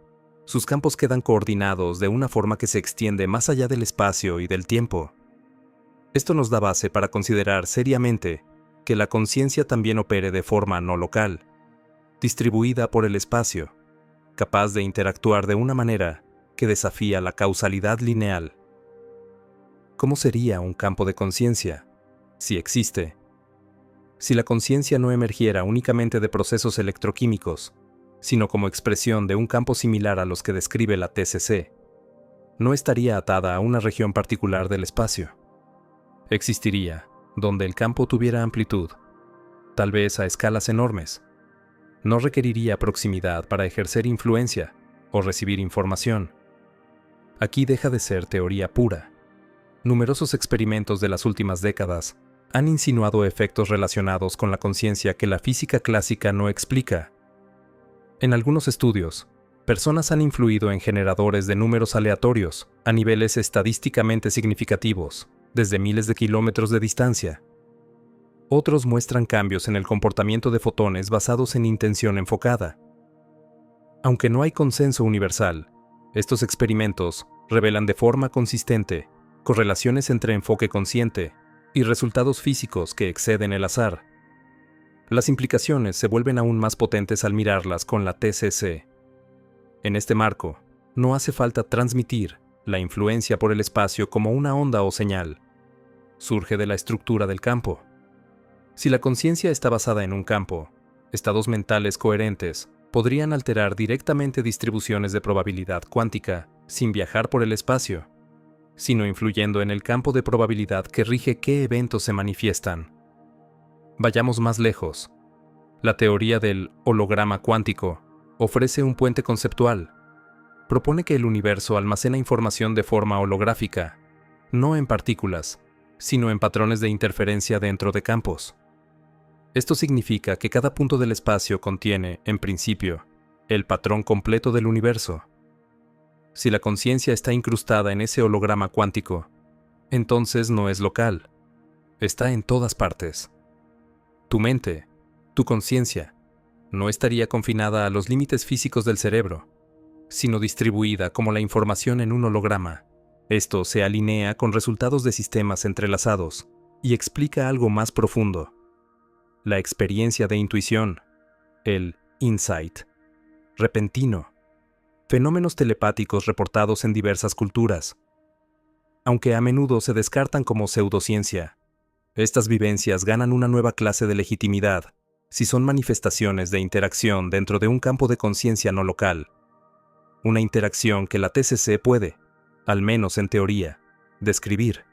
sus campos quedan coordinados de una forma que se extiende más allá del espacio y del tiempo. Esto nos da base para considerar seriamente que la conciencia también opere de forma no local, distribuida por el espacio, capaz de interactuar de una manera que desafía la causalidad lineal. ¿Cómo sería un campo de conciencia, si existe? Si la conciencia no emergiera únicamente de procesos electroquímicos, sino como expresión de un campo similar a los que describe la TCC, no estaría atada a una región particular del espacio. Existiría donde el campo tuviera amplitud, tal vez a escalas enormes. No requeriría proximidad para ejercer influencia o recibir información. Aquí deja de ser teoría pura. Numerosos experimentos de las últimas décadas han insinuado efectos relacionados con la conciencia que la física clásica no explica. En algunos estudios, personas han influido en generadores de números aleatorios a niveles estadísticamente significativos, desde miles de kilómetros de distancia. Otros muestran cambios en el comportamiento de fotones basados en intención enfocada. Aunque no hay consenso universal, estos experimentos revelan de forma consistente correlaciones entre enfoque consciente y resultados físicos que exceden el azar. Las implicaciones se vuelven aún más potentes al mirarlas con la TCC. En este marco, no hace falta transmitir la influencia por el espacio como una onda o señal. Surge de la estructura del campo. Si la conciencia está basada en un campo, estados mentales coherentes podrían alterar directamente distribuciones de probabilidad cuántica sin viajar por el espacio, sino influyendo en el campo de probabilidad que rige qué eventos se manifiestan. Vayamos más lejos. La teoría del holograma cuántico ofrece un puente conceptual. Propone que el universo almacena información de forma holográfica, no en partículas, sino en patrones de interferencia dentro de campos. Esto significa que cada punto del espacio contiene, en principio, el patrón completo del universo. Si la conciencia está incrustada en ese holograma cuántico, entonces no es local, está en todas partes. Tu mente, tu conciencia, no estaría confinada a los límites físicos del cerebro, sino distribuida como la información en un holograma. Esto se alinea con resultados de sistemas entrelazados y explica algo más profundo. La experiencia de intuición, el insight, repentino, fenómenos telepáticos reportados en diversas culturas. Aunque a menudo se descartan como pseudociencia, estas vivencias ganan una nueva clase de legitimidad si son manifestaciones de interacción dentro de un campo de conciencia no local. Una interacción que la TCC puede, al menos en teoría, describir.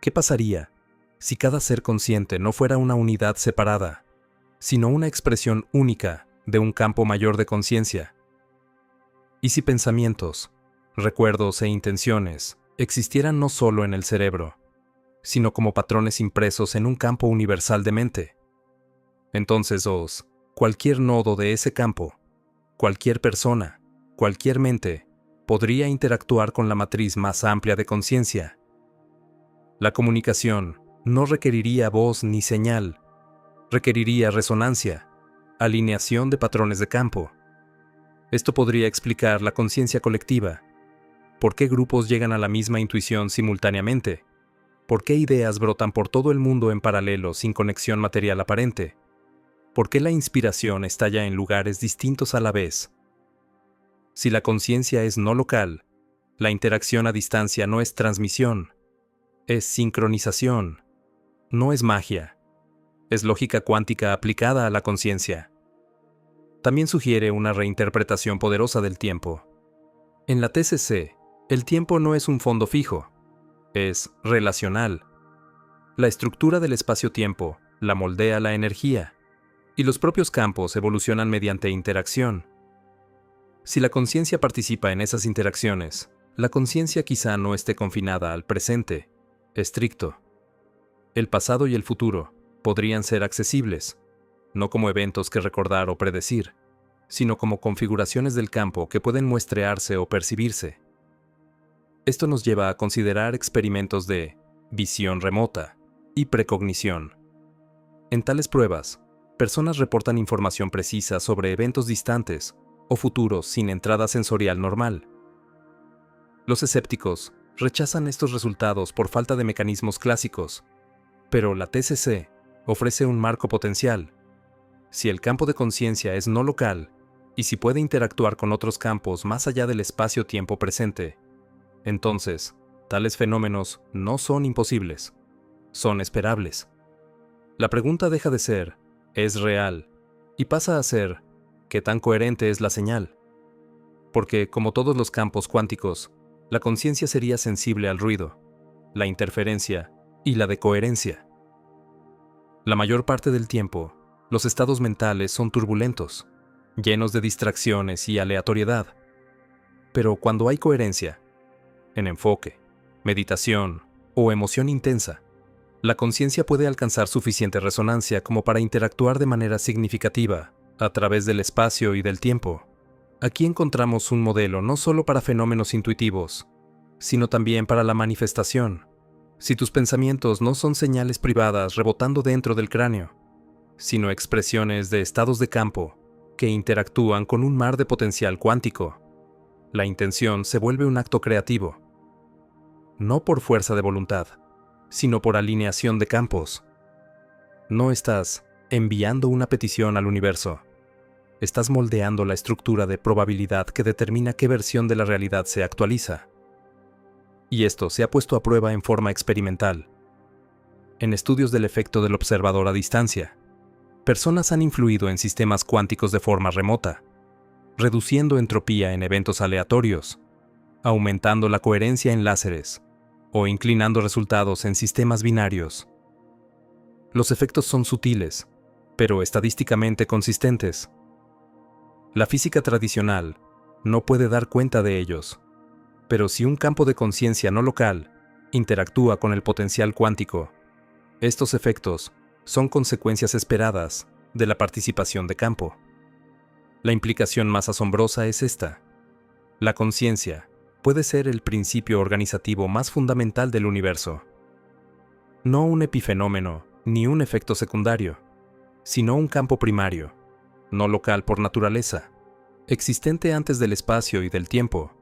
¿Qué pasaría si cada ser consciente no fuera una unidad separada, sino una expresión única de un campo mayor de conciencia? ¿Y si pensamientos, recuerdos e intenciones existieran no solo en el cerebro, sino como patrones impresos en un campo universal de mente? Entonces, cualquier nodo de ese campo, cualquier persona, cualquier mente, podría interactuar con la matriz más amplia de conciencia. La comunicación no requeriría voz ni señal, requeriría resonancia, alineación de patrones de campo. Esto podría explicar la conciencia colectiva. ¿Por qué grupos llegan a la misma intuición simultáneamente? ¿Por qué ideas brotan por todo el mundo en paralelo sin conexión material aparente? ¿Por qué la inspiración estalla en lugares distintos a la vez? Si la conciencia es no local, la interacción a distancia no es transmisión, es sincronización, no es magia, es lógica cuántica aplicada a la conciencia. También sugiere una reinterpretación poderosa del tiempo. En la TCC, el tiempo no es un fondo fijo, es relacional. La estructura del espacio-tiempo la moldea la energía, y los propios campos evolucionan mediante interacción. Si la conciencia participa en esas interacciones, la conciencia quizá no esté confinada al presente, estricto. El pasado y el futuro podrían ser accesibles, no como eventos que recordar o predecir, sino como configuraciones del campo que pueden muestrearse o percibirse. Esto nos lleva a considerar experimentos de visión remota y precognición. En tales pruebas, personas reportan información precisa sobre eventos distantes o futuros sin entrada sensorial normal. Los escépticos rechazan estos resultados por falta de mecanismos clásicos, pero la TCC ofrece un marco potencial. Si el campo de conciencia es no local, y si puede interactuar con otros campos más allá del espacio-tiempo presente, entonces, tales fenómenos no son imposibles, son esperables. La pregunta deja de ser, ¿es real?, y pasa a ser, ¿qué tan coherente es la señal? Porque, como todos los campos cuánticos, la conciencia sería sensible al ruido, la interferencia y la decoherencia. La mayor parte del tiempo, los estados mentales son turbulentos, llenos de distracciones y aleatoriedad. Pero cuando hay coherencia, en enfoque, meditación o emoción intensa, la conciencia puede alcanzar suficiente resonancia como para interactuar de manera significativa a través del espacio y del tiempo. Aquí encontramos un modelo no solo para fenómenos intuitivos, sino también para la manifestación. Si tus pensamientos no son señales privadas rebotando dentro del cráneo, sino expresiones de estados de campo que interactúan con un mar de potencial cuántico, la intención se vuelve un acto creativo. No por fuerza de voluntad, sino por alineación de campos. No estás enviando una petición al universo. Estás moldeando la estructura de probabilidad que determina qué versión de la realidad se actualiza. Y esto se ha puesto a prueba en forma experimental. En estudios del efecto del observador a distancia, personas han influido en sistemas cuánticos de forma remota, reduciendo entropía en eventos aleatorios, aumentando la coherencia en láseres, o inclinando resultados en sistemas binarios. Los efectos son sutiles, pero estadísticamente consistentes. La física tradicional no puede dar cuenta de ellos, pero si un campo de conciencia no local interactúa con el potencial cuántico, estos efectos son consecuencias esperadas de la participación de campo. La implicación más asombrosa es esta: la conciencia puede ser el principio organizativo más fundamental del universo. No un epifenómeno ni un efecto secundario, sino un campo primario, no local por naturaleza, existente antes del espacio y del tiempo,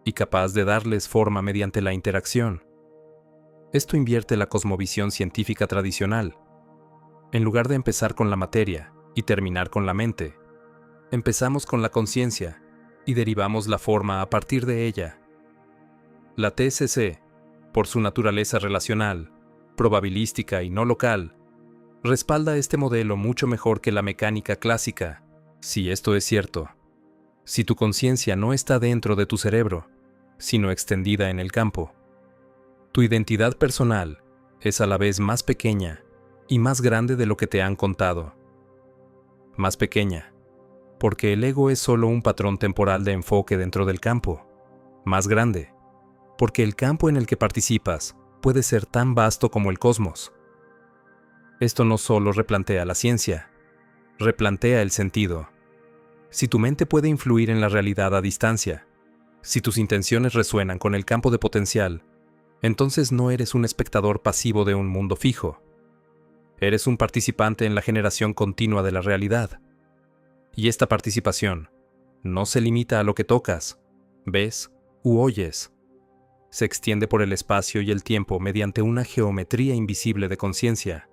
y capaz de darles forma mediante la interacción. Esto invierte la cosmovisión científica tradicional. En lugar de empezar con la materia y terminar con la mente, empezamos con la conciencia y derivamos la forma a partir de ella. La TCC, por su naturaleza relacional, probabilística y no local, respalda este modelo mucho mejor que la mecánica clásica. Si esto es cierto, si tu conciencia no está dentro de tu cerebro, sino extendida en el campo, tu identidad personal es a la vez más pequeña y más grande de lo que te han contado. Más pequeña, porque el ego es solo un patrón temporal de enfoque dentro del campo. Más grande, porque el campo en el que participas puede ser tan vasto como el cosmos. Esto no solo replantea la ciencia, replantea el sentido. Si tu mente puede influir en la realidad a distancia, si tus intenciones resuenan con el campo de potencial, entonces no eres un espectador pasivo de un mundo fijo. Eres un participante en la generación continua de la realidad. Y esta participación No se limita a lo que tocas, ves u oyes. Se extiende por el espacio y el tiempo mediante una geometría invisible de conciencia.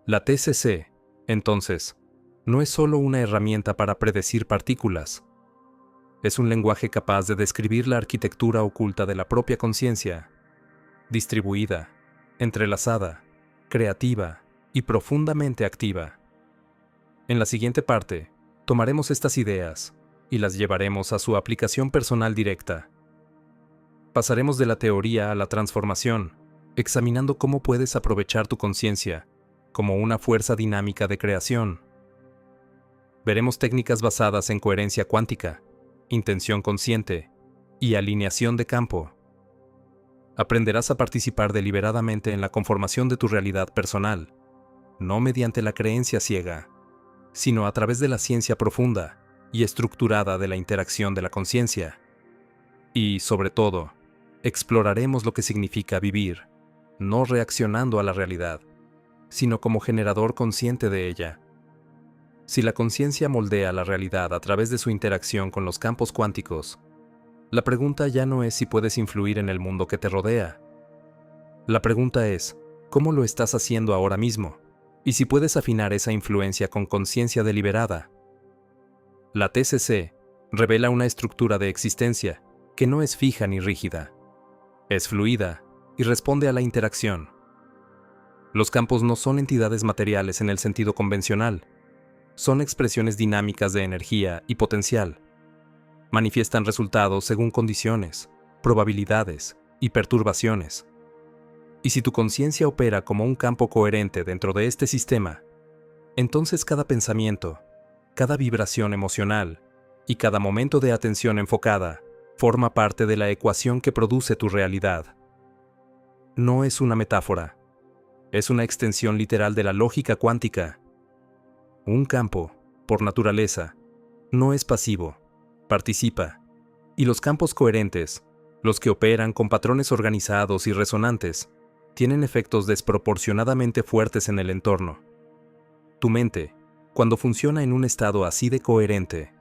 La TCC, entonces, no es solo una herramienta para predecir partículas. Es un lenguaje capaz de describir la arquitectura oculta de la propia conciencia, distribuida, entrelazada, creativa y profundamente activa. En la siguiente parte, tomaremos estas ideas y las llevaremos a su aplicación personal directa. Pasaremos de la teoría a la transformación, examinando cómo puedes aprovechar tu conciencia como una fuerza dinámica de creación. Veremos técnicas basadas en coherencia cuántica, intención consciente y alineación de campo. Aprenderás a participar deliberadamente en la conformación de tu realidad personal, no mediante la creencia ciega, sino a través de la ciencia profunda y estructurada de la interacción de la conciencia. Y, sobre todo, exploraremos lo que significa vivir, no reaccionando a la realidad, sino como generador consciente de ella. Si la conciencia moldea la realidad a través de su interacción con los campos cuánticos, la pregunta ya no es si puedes influir en el mundo que te rodea. La pregunta es, ¿cómo lo estás haciendo ahora mismo? Y si puedes afinar esa influencia con conciencia deliberada. La TCC revela una estructura de existencia que no es fija ni rígida. Es fluida y responde a la interacción. Los campos no son entidades materiales en el sentido convencional. Son expresiones dinámicas de energía y potencial. Manifiestan resultados según condiciones, probabilidades y perturbaciones. Y si tu conciencia opera como un campo coherente dentro de este sistema, entonces cada pensamiento, cada vibración emocional y cada momento de atención enfocada forma parte de la ecuación que produce tu realidad. No es una metáfora, es una extensión literal de la lógica cuántica. Un campo, por naturaleza, no es pasivo, participa, y los campos coherentes, los que operan con patrones organizados y resonantes, tienen efectos desproporcionadamente fuertes en el entorno. Tu mente, cuando funciona en un estado así de coherente,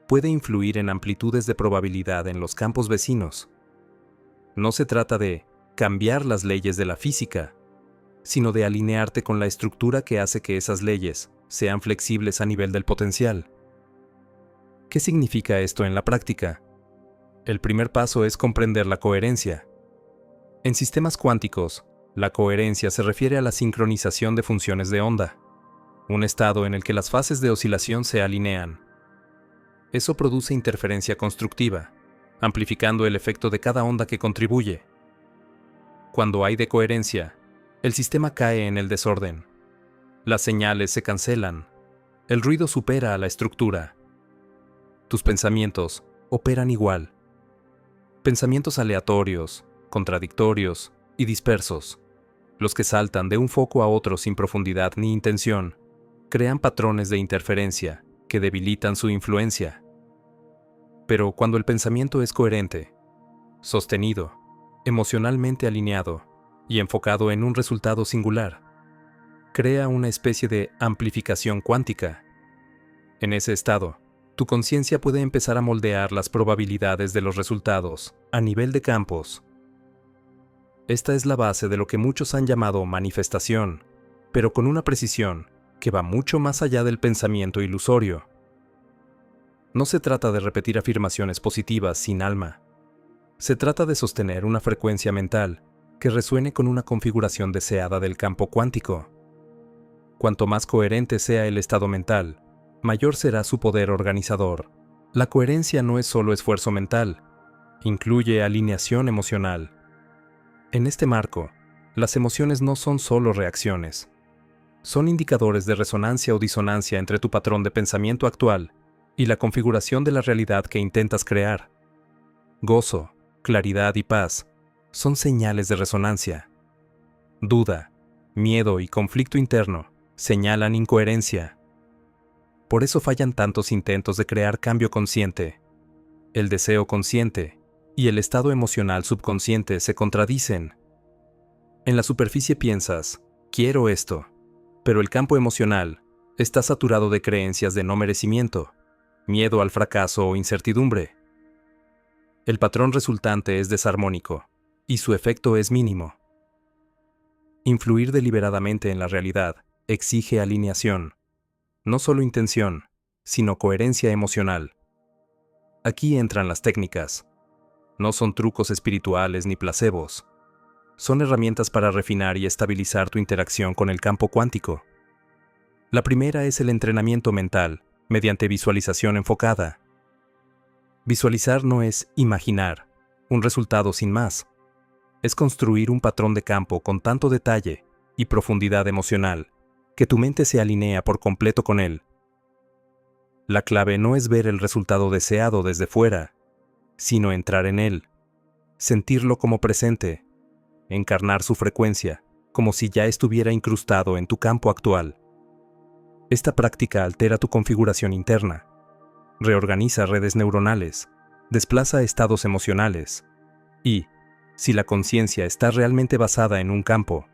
puede influir en amplitudes de probabilidad en los campos vecinos. No se trata de cambiar las leyes de la física, sino de alinearte con la estructura que hace que esas leyes sean flexibles a nivel del potencial. ¿Qué significa esto en la práctica? El primer paso es comprender la coherencia. En sistemas cuánticos, la coherencia se refiere a la sincronización de funciones de onda, un estado en el que las fases de oscilación se alinean. Eso produce interferencia constructiva, amplificando el efecto de cada onda que contribuye. Cuando hay decoherencia, el sistema cae en el desorden. Las señales se cancelan. El ruido supera a la estructura. Tus pensamientos operan igual. Pensamientos aleatorios, contradictorios y dispersos, los que saltan de un foco a otro sin profundidad ni intención, crean patrones de interferencia que debilitan su influencia. Pero cuando el pensamiento es coherente, sostenido, emocionalmente alineado y enfocado en un resultado singular, crea una especie de amplificación cuántica. En ese estado, tu conciencia puede empezar a moldear las probabilidades de los resultados a nivel de campos. Esta es la base de lo que muchos han llamado manifestación, pero con una precisión que va mucho más allá del pensamiento ilusorio. No se trata de repetir afirmaciones positivas sin alma. Se trata de sostener una frecuencia mental que resuene con una configuración deseada del campo cuántico. Cuanto más coherente sea el estado mental, mayor será su poder organizador. La coherencia no es solo esfuerzo mental, incluye alineación emocional. En este marco, las emociones no son solo reacciones. Son indicadores de resonancia o disonancia entre tu patrón de pensamiento actual y la configuración de la realidad que intentas crear. Gozo, claridad y paz son señales de resonancia. Duda, miedo y conflicto interno señalan incoherencia. Por eso fallan tantos intentos de crear cambio consciente. El deseo consciente y el estado emocional subconsciente se contradicen. En la superficie piensas, quiero esto, pero el campo emocional está saturado de creencias de no merecimiento. miedo al fracaso o incertidumbre. El patrón resultante es desarmónico, y su efecto es mínimo. Influir deliberadamente en la realidad exige alineación, no solo intención, sino coherencia emocional. Aquí entran las técnicas. No son trucos espirituales ni placebos. Son herramientas para refinar y estabilizar tu interacción con el campo cuántico. La primera es el entrenamiento mental, mediante visualización enfocada. Visualizar no es imaginar un resultado sin más. Es construir un patrón de campo con tanto detalle y profundidad emocional que tu mente se alinea por completo con él. La clave no es ver el resultado deseado desde fuera, sino entrar en él, sentirlo como presente, encarnar su frecuencia, como si ya estuviera incrustado en tu campo actual. Esta práctica altera tu configuración interna, reorganiza redes neuronales, desplaza estados emocionales y, si la conciencia está realmente basada en un campo,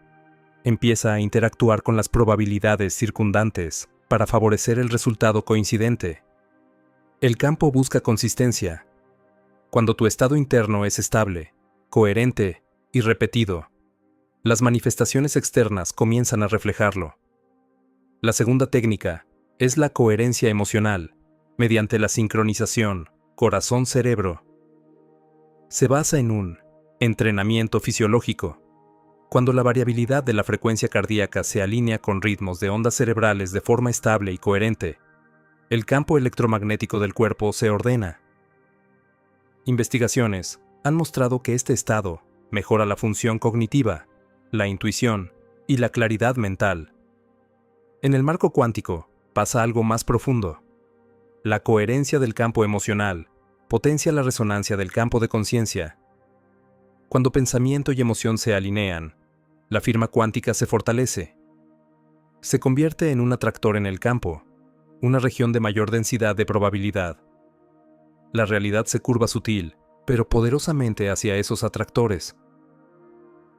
empieza a interactuar con las probabilidades circundantes para favorecer el resultado coincidente. El campo busca consistencia. Cuando tu estado interno es estable, coherente y repetido, las manifestaciones externas comienzan a reflejarlo. La segunda técnica es la coherencia emocional, mediante la sincronización corazón-cerebro. Se basa en un entrenamiento fisiológico. Cuando la variabilidad de la frecuencia cardíaca se alinea con ritmos de ondas cerebrales de forma estable y coherente, el campo electromagnético del cuerpo se ordena. Investigaciones han mostrado que este estado mejora la función cognitiva, la intuición y la claridad mental. En el marco cuántico pasa algo más profundo. La coherencia del campo emocional potencia la resonancia del campo de conciencia. Cuando pensamiento y emoción se alinean, la firma cuántica se fortalece. Se convierte en un atractor en el campo, una región de mayor densidad de probabilidad. La realidad se curva sutil, pero poderosamente hacia esos atractores.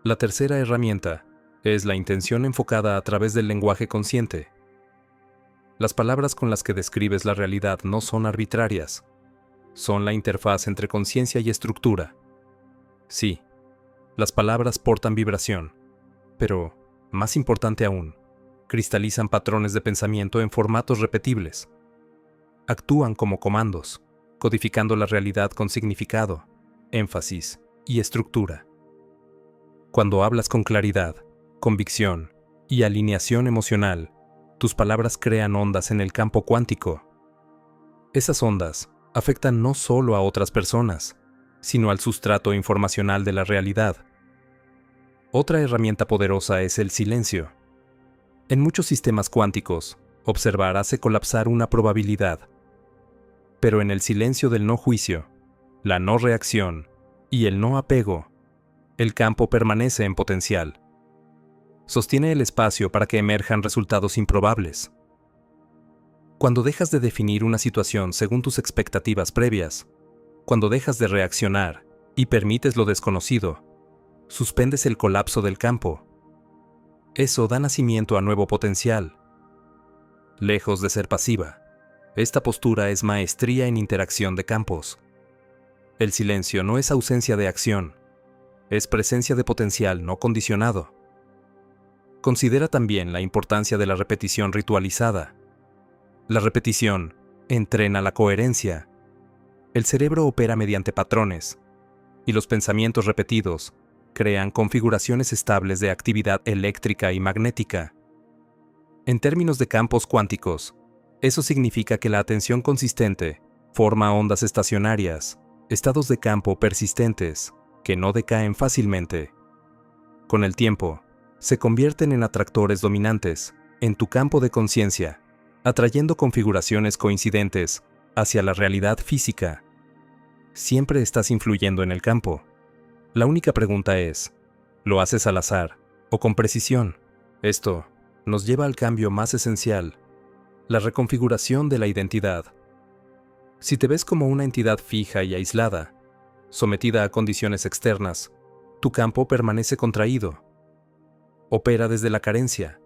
La tercera herramienta es la intención enfocada a través del lenguaje consciente. Las palabras con las que describes la realidad no son arbitrarias. Son la interfaz entre conciencia y estructura. Sí, las palabras portan vibración, pero, más importante aún, cristalizan patrones de pensamiento en formatos repetibles. Actúan como comandos, codificando la realidad con significado, énfasis y estructura. Cuando hablas con claridad, convicción y alineación emocional, tus palabras crean ondas en el campo cuántico. Esas ondas afectan no solo a otras personas, sino al sustrato informacional de la realidad. Otra herramienta poderosa es el silencio. En muchos sistemas cuánticos, observar hace colapsar una probabilidad. Pero en el silencio del no juicio, la no reacción y el no apego, el campo permanece en potencial. Sostiene el espacio para que emerjan resultados improbables. Cuando dejas de definir una situación según tus expectativas previas, cuando dejas de reaccionar y permites lo desconocido, suspendes el colapso del campo. Eso da nacimiento a nuevo potencial. Lejos de ser pasiva, esta postura es maestría en interacción de campos. El silencio no es ausencia de acción, es presencia de potencial no condicionado. Considera también la importancia de la repetición ritualizada. La repetición entrena la coherencia. El cerebro opera mediante patrones, y los pensamientos repetidos crean configuraciones estables de actividad eléctrica y magnética. En términos de campos cuánticos, eso significa que la atención consistente forma ondas estacionarias, estados de campo persistentes, que no decaen fácilmente. Con el tiempo, se convierten en atractores dominantes en tu campo de conciencia, atrayendo configuraciones coincidentes hacia la realidad física. Siempre estás influyendo en el campo. La única pregunta es, ¿lo haces al azar o con precisión? Esto nos lleva al cambio más esencial, la reconfiguración de la identidad. Si te ves como una entidad fija y aislada, sometida a condiciones externas, tu campo permanece contraído. Opera desde la carencia,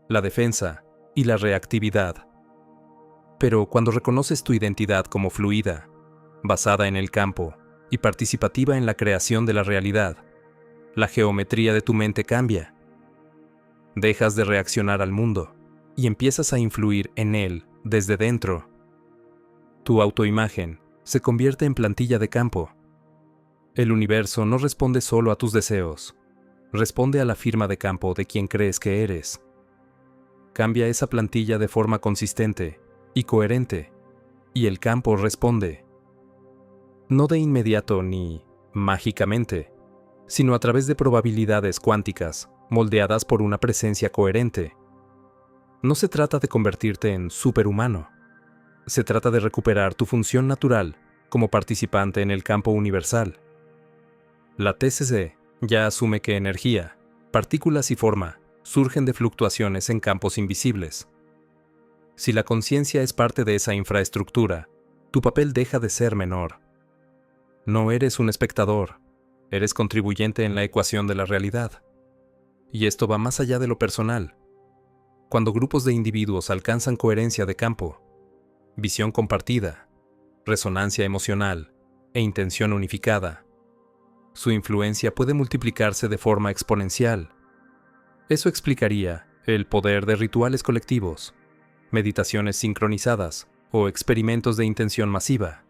la defensa y la reactividad. Pero cuando reconoces tu identidad como fluida, basada en el campo y participativa en la creación de la realidad, la geometría de tu mente cambia. Dejas de reaccionar al mundo y empiezas a influir en él desde dentro. Tu autoimagen se convierte en plantilla de campo. El universo no responde solo a tus deseos, responde a la firma de campo de quien crees que eres. Cambia esa plantilla de forma consistente y coherente, y el campo responde. No de inmediato ni mágicamente, sino a través de probabilidades cuánticas moldeadas por una presencia coherente. No se trata de convertirte en superhumano. Se trata de recuperar tu función natural como participante en el campo universal. La TCC ya asume que energía, partículas y forma surgen de fluctuaciones en campos invisibles. Si la conciencia es parte de esa infraestructura, tu papel deja de ser menor. No eres un espectador, eres contribuyente en la ecuación de la realidad. Y esto va más allá de lo personal. Cuando grupos de individuos alcanzan coherencia de campo, visión compartida, resonancia emocional e intención unificada, su influencia puede multiplicarse de forma exponencial. Eso explicaría el poder de rituales colectivos, meditaciones sincronizadas o experimentos de intención masiva.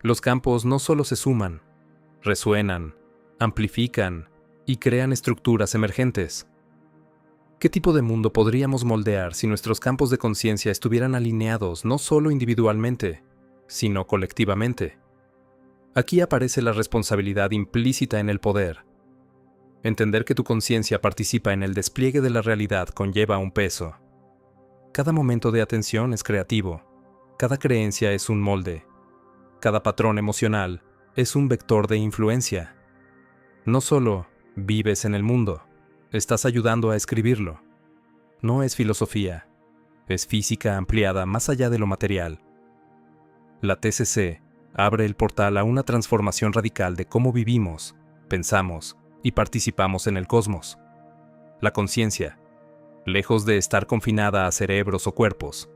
Los campos no solo se suman, resuenan, amplifican y crean estructuras emergentes. ¿Qué tipo de mundo podríamos moldear si nuestros campos de conciencia estuvieran alineados no solo individualmente, sino colectivamente? Aquí aparece la responsabilidad implícita en el poder. Entender que tu conciencia participa en el despliegue de la realidad conlleva un peso. Cada momento de atención es creativo, cada creencia es un molde, cada patrón emocional es un vector de influencia. No solo vives en el mundo, estás ayudando a escribirlo. No es filosofía, es física ampliada más allá de lo material. La TCC abre el portal a una transformación radical de cómo vivimos, pensamos y participamos en el cosmos. La conciencia, lejos de estar confinada a cerebros o cuerpos,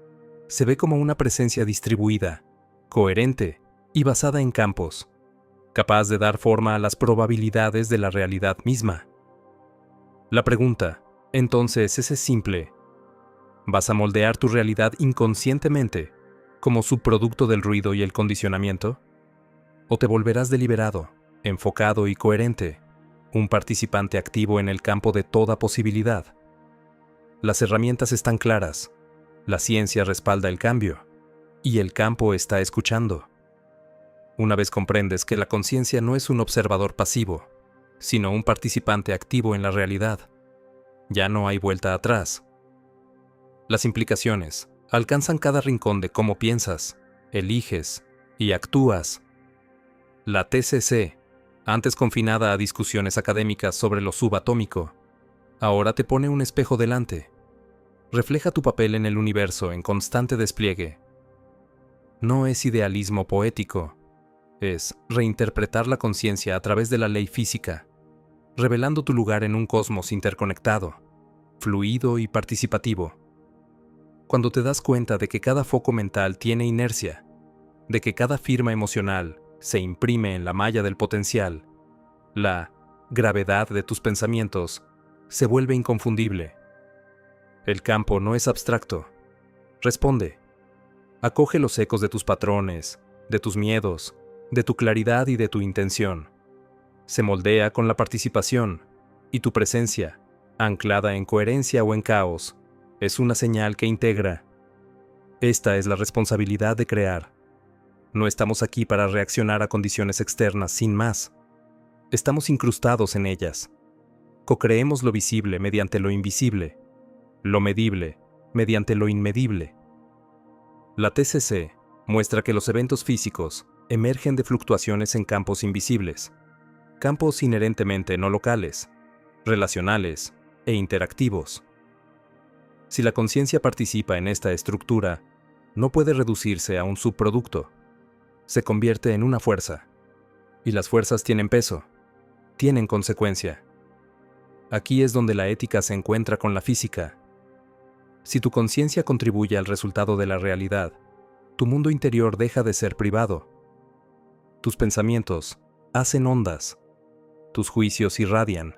se ve como una presencia distribuida, coherente y basada en campos, capaz de dar forma a las probabilidades de la realidad misma. La pregunta, entonces, es simple. ¿Vas a moldear tu realidad inconscientemente, como subproducto del ruido y el condicionamiento? ¿O te volverás deliberado, enfocado y coherente, un participante activo en el campo de toda posibilidad? Las herramientas están claras, la ciencia respalda el cambio, y el campo está escuchando. Una vez comprendes que la conciencia no es un observador pasivo, sino un participante activo en la realidad, ya no hay vuelta atrás. Las implicaciones alcanzan cada rincón de cómo piensas, eliges y actúas. La TCC, antes confinada a discusiones académicas sobre lo subatómico, ahora te pone un espejo delante. Refleja tu papel en el universo en constante despliegue. No es idealismo poético, es reinterpretar la conciencia a través de la ley física, revelando tu lugar en un cosmos interconectado, fluido y participativo. Cuando te das cuenta de que cada foco mental tiene inercia, de que cada firma emocional se imprime en la malla del potencial, la gravedad de tus pensamientos se vuelve inconfundible. El campo no es abstracto. Responde. Acoge los ecos de tus patrones, de tus miedos, de tu claridad y de tu intención. Se moldea con la participación, y tu presencia, anclada en coherencia o en caos, es una señal que integra. Esta es la responsabilidad de crear. No estamos aquí para reaccionar a condiciones externas sin más. Estamos incrustados en ellas. Co-creemos lo visible mediante lo invisible, lo medible mediante lo inmedible. La TCC muestra que los eventos físicos emergen de fluctuaciones en campos invisibles, campos inherentemente no locales, relacionales e interactivos. Si la conciencia participa en esta estructura, no puede reducirse a un subproducto. Se convierte en una fuerza. Y las fuerzas tienen peso, tienen consecuencia. Aquí es donde la ética se encuentra con la física. Si tu conciencia contribuye al resultado de la realidad, tu mundo interior deja de ser privado. Tus pensamientos hacen ondas, tus juicios irradian,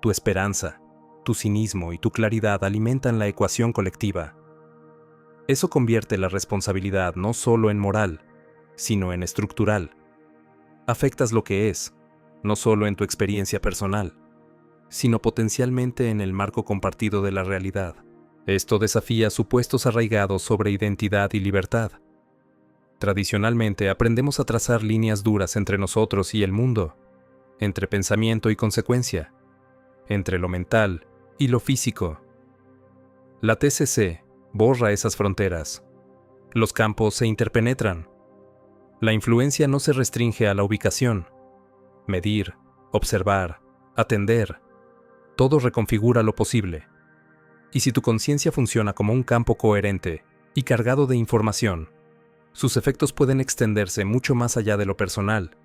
tu esperanza, tu cinismo y tu claridad alimentan la ecuación colectiva. Eso convierte la responsabilidad no solo en moral, sino en estructural. Afectas lo que es, no solo en tu experiencia personal, sino potencialmente en el marco compartido de la realidad. Esto desafía supuestos arraigados sobre identidad y libertad. Tradicionalmente aprendemos a trazar líneas duras entre nosotros y el mundo, entre pensamiento y consecuencia, entre lo mental y lo físico. La TCC borra esas fronteras. Los campos se interpenetran. La influencia no se restringe a la ubicación. Medir, observar, atender, todo reconfigura lo posible. Y si tu conciencia funciona como un campo coherente y cargado de información, sus efectos pueden extenderse mucho más allá de lo personal.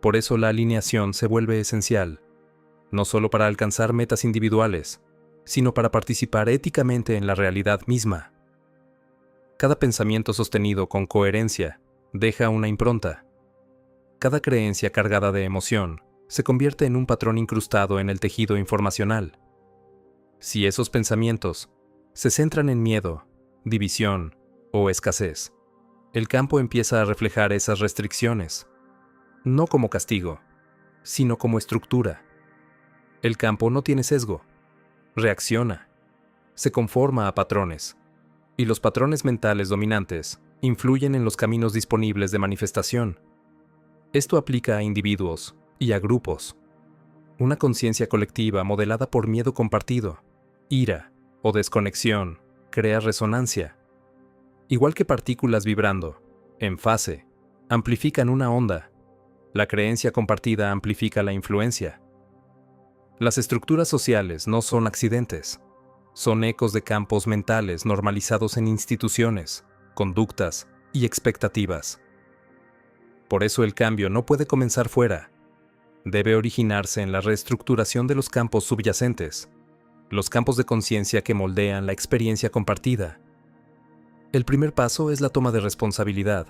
Por eso la alineación se vuelve esencial, no solo para alcanzar metas individuales, sino para participar éticamente en la realidad misma. Cada pensamiento sostenido con coherencia deja una impronta. Cada creencia cargada de emoción se convierte en un patrón incrustado en el tejido informacional. Si esos pensamientos se centran en miedo, división o escasez, el campo empieza a reflejar esas restricciones, no como castigo, sino como estructura. El campo no tiene sesgo, reacciona, se conforma a patrones, y los patrones mentales dominantes influyen en los caminos disponibles de manifestación. Esto aplica a individuos y a grupos. Una conciencia colectiva modelada por miedo compartido, ira o desconexión crea resonancia. Igual que partículas vibrando, en fase, amplifican una onda, la creencia compartida amplifica la influencia. Las estructuras sociales no son accidentes, son ecos de campos mentales normalizados en instituciones, conductas y expectativas. Por eso el cambio no puede comenzar fuera, debe originarse en la reestructuración de los campos subyacentes, los campos de conciencia que moldean la experiencia compartida. El primer paso es la toma de responsabilidad,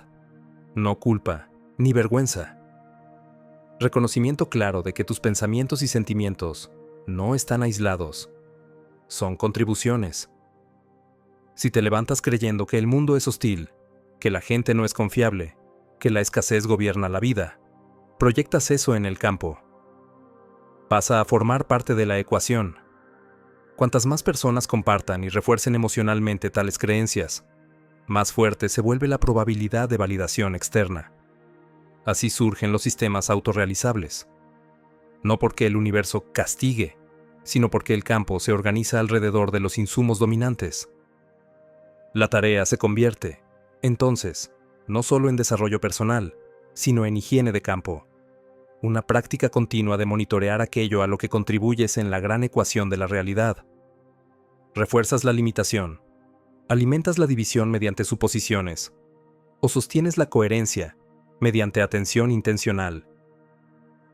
no culpa ni vergüenza. Reconocimiento claro de que tus pensamientos y sentimientos no están aislados, son contribuciones. Si te levantas creyendo que el mundo es hostil, que la gente no es confiable, que la escasez gobierna la vida, proyectas eso en el campo. Pasa a formar parte de la ecuación. Cuantas más personas compartan y refuercen emocionalmente tales creencias, más fuerte se vuelve la probabilidad de validación externa. Así surgen los sistemas autorrealizables. No porque el universo castigue, sino porque el campo se organiza alrededor de los insumos dominantes. La tarea se convierte, entonces, no solo en desarrollo personal, sino en higiene de campo. Una práctica continua de monitorear aquello a lo que contribuyes en la gran ecuación de la realidad. Refuerzas la limitación, alimentas la división mediante suposiciones, o sostienes la coherencia mediante atención intencional.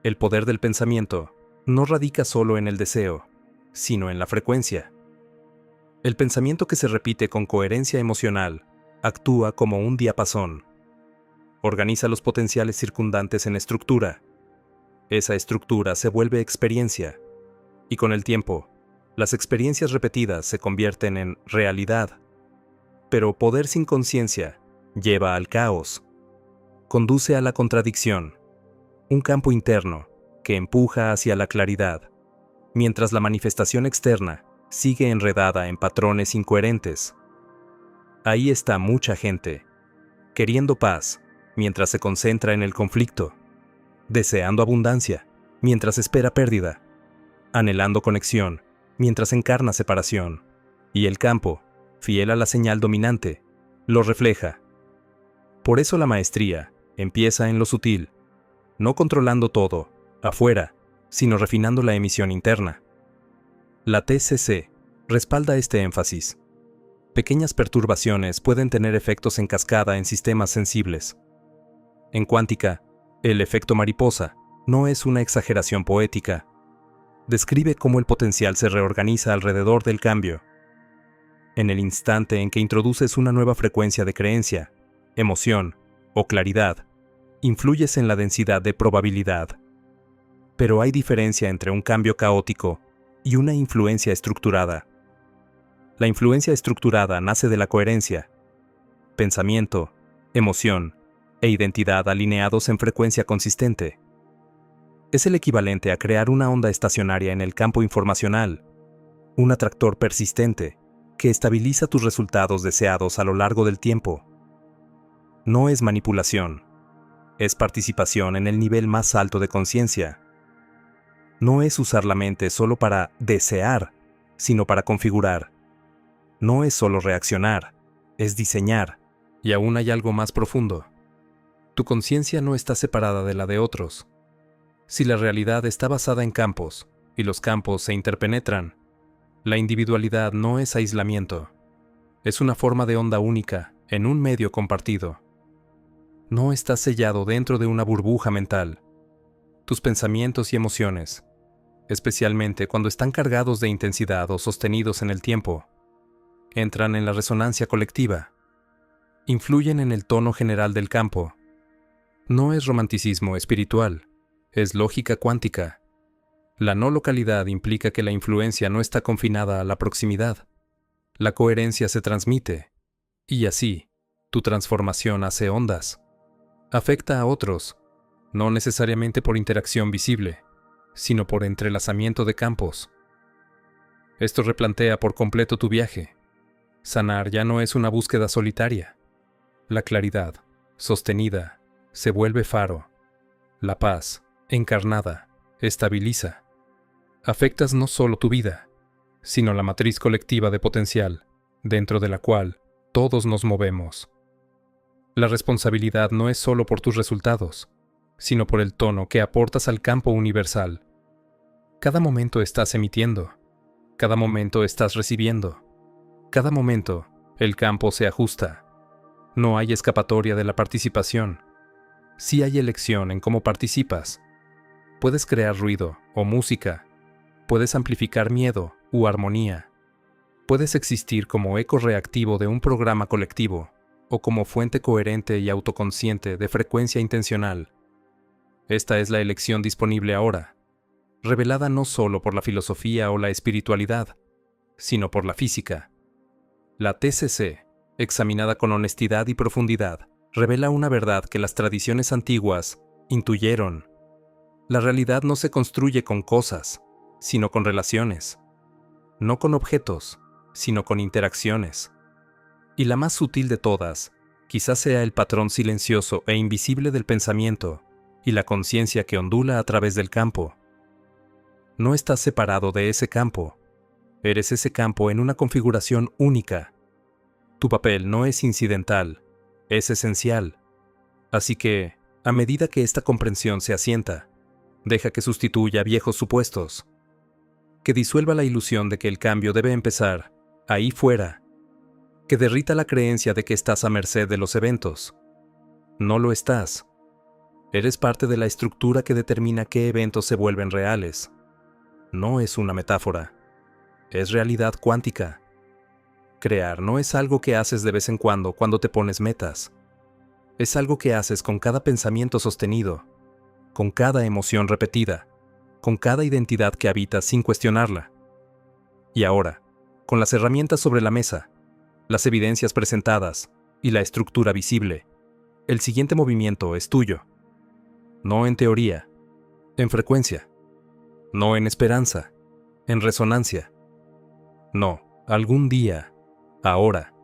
El poder del pensamiento no radica solo en el deseo, sino en la frecuencia. El pensamiento que se repite con coherencia emocional actúa como un diapasón. Organiza los potenciales circundantes en estructura. Esa estructura se vuelve experiencia, y con el tiempo, las experiencias repetidas se convierten en realidad. Pero poder sin conciencia lleva al caos, conduce a la contradicción, un campo interno que empuja hacia la claridad, mientras la manifestación externa sigue enredada en patrones incoherentes. Ahí está mucha gente, queriendo paz mientras se concentra en el conflicto, deseando abundancia mientras espera pérdida, anhelando conexión mientras encarna separación, y el campo, fiel a la señal dominante, lo refleja. Por eso la maestría empieza en lo sutil, no controlando todo, afuera, sino refinando la emisión interna. La TCC respalda este énfasis. Pequeñas perturbaciones pueden tener efectos en cascada en sistemas sensibles. En cuántica, el efecto mariposa no es una exageración poética. Describe cómo el potencial se reorganiza alrededor del cambio. en el instante en que introduces una nueva frecuencia de creencia, emoción o claridad, influyes en la densidad de probabilidad. Pero hay diferencia entre un cambio caótico y una influencia estructurada. La influencia estructurada nace de la coherencia. Pensamiento, emoción e identidad alineados en frecuencia consistente. Es el equivalente a crear una onda estacionaria en el campo informacional, un atractor persistente que estabiliza tus resultados deseados a lo largo del tiempo. No es manipulación, es participación en el nivel más alto de conciencia. No es usar la mente solo para desear, sino para configurar. No es solo reaccionar, es diseñar. Y aún hay algo más profundo. Tu conciencia no está separada de la de otros. Si la realidad está basada en campos, y los campos se interpenetran, la individualidad no es aislamiento. Es una forma de onda única, en un medio compartido. No estás sellado dentro de una burbuja mental. Tus pensamientos y emociones, especialmente cuando están cargados de intensidad o sostenidos en el tiempo, entran en la resonancia colectiva. Influyen en el tono general del campo. No es romanticismo espiritual, es lógica cuántica. La no localidad implica que la influencia no está confinada a la proximidad. La coherencia se transmite, y así, tu transformación hace ondas. Afecta a otros, no necesariamente por interacción visible, sino por entrelazamiento de campos. Esto replantea por completo tu viaje. Sanar ya no es una búsqueda solitaria. La claridad, sostenida, se vuelve faro. La paz, encarnada, estabiliza. Afectas no solo tu vida, sino la matriz colectiva de potencial, dentro de la cual todos nos movemos. La responsabilidad no es solo por tus resultados, sino por el tono que aportas al campo universal. Cada momento estás emitiendo, cada momento estás recibiendo, cada momento el campo se ajusta. No hay escapatoria de la participación. Sí hay elección en cómo participas. Puedes crear ruido o música. Puedes amplificar miedo u armonía. Puedes existir como eco reactivo de un programa colectivo o como fuente coherente y autoconsciente de frecuencia intencional. Esta es la elección disponible ahora, revelada no solo por la filosofía o la espiritualidad, sino por la física. La TCC, examinada con honestidad y profundidad, revela una verdad que las tradiciones antiguas intuyeron. La realidad no se construye con cosas, sino con relaciones. No con objetos, sino con interacciones. Y la más sutil de todas, quizás sea el patrón silencioso e invisible del pensamiento y la conciencia que ondula a través del campo. No estás separado de ese campo. Eres ese campo en una configuración única. Tu papel no es incidental, es esencial. Así que, a medida que esta comprensión se asienta, deja que sustituya viejos supuestos. Que disuelva la ilusión de que el cambio debe empezar ahí fuera. Que derrita la creencia de que estás a merced de los eventos. No lo estás. Eres parte de la estructura que determina qué eventos se vuelven reales. No es una metáfora. Es realidad cuántica. Crear no es algo que haces de vez en cuando te pones metas. Es algo que haces con cada pensamiento sostenido, con cada emoción repetida, con cada identidad que habitas sin cuestionarla. Y ahora, con las herramientas sobre la mesa, las evidencias presentadas y la estructura visible, el siguiente movimiento es tuyo. No en teoría, en frecuencia. No en esperanza, en resonancia. No, algún día, ahora.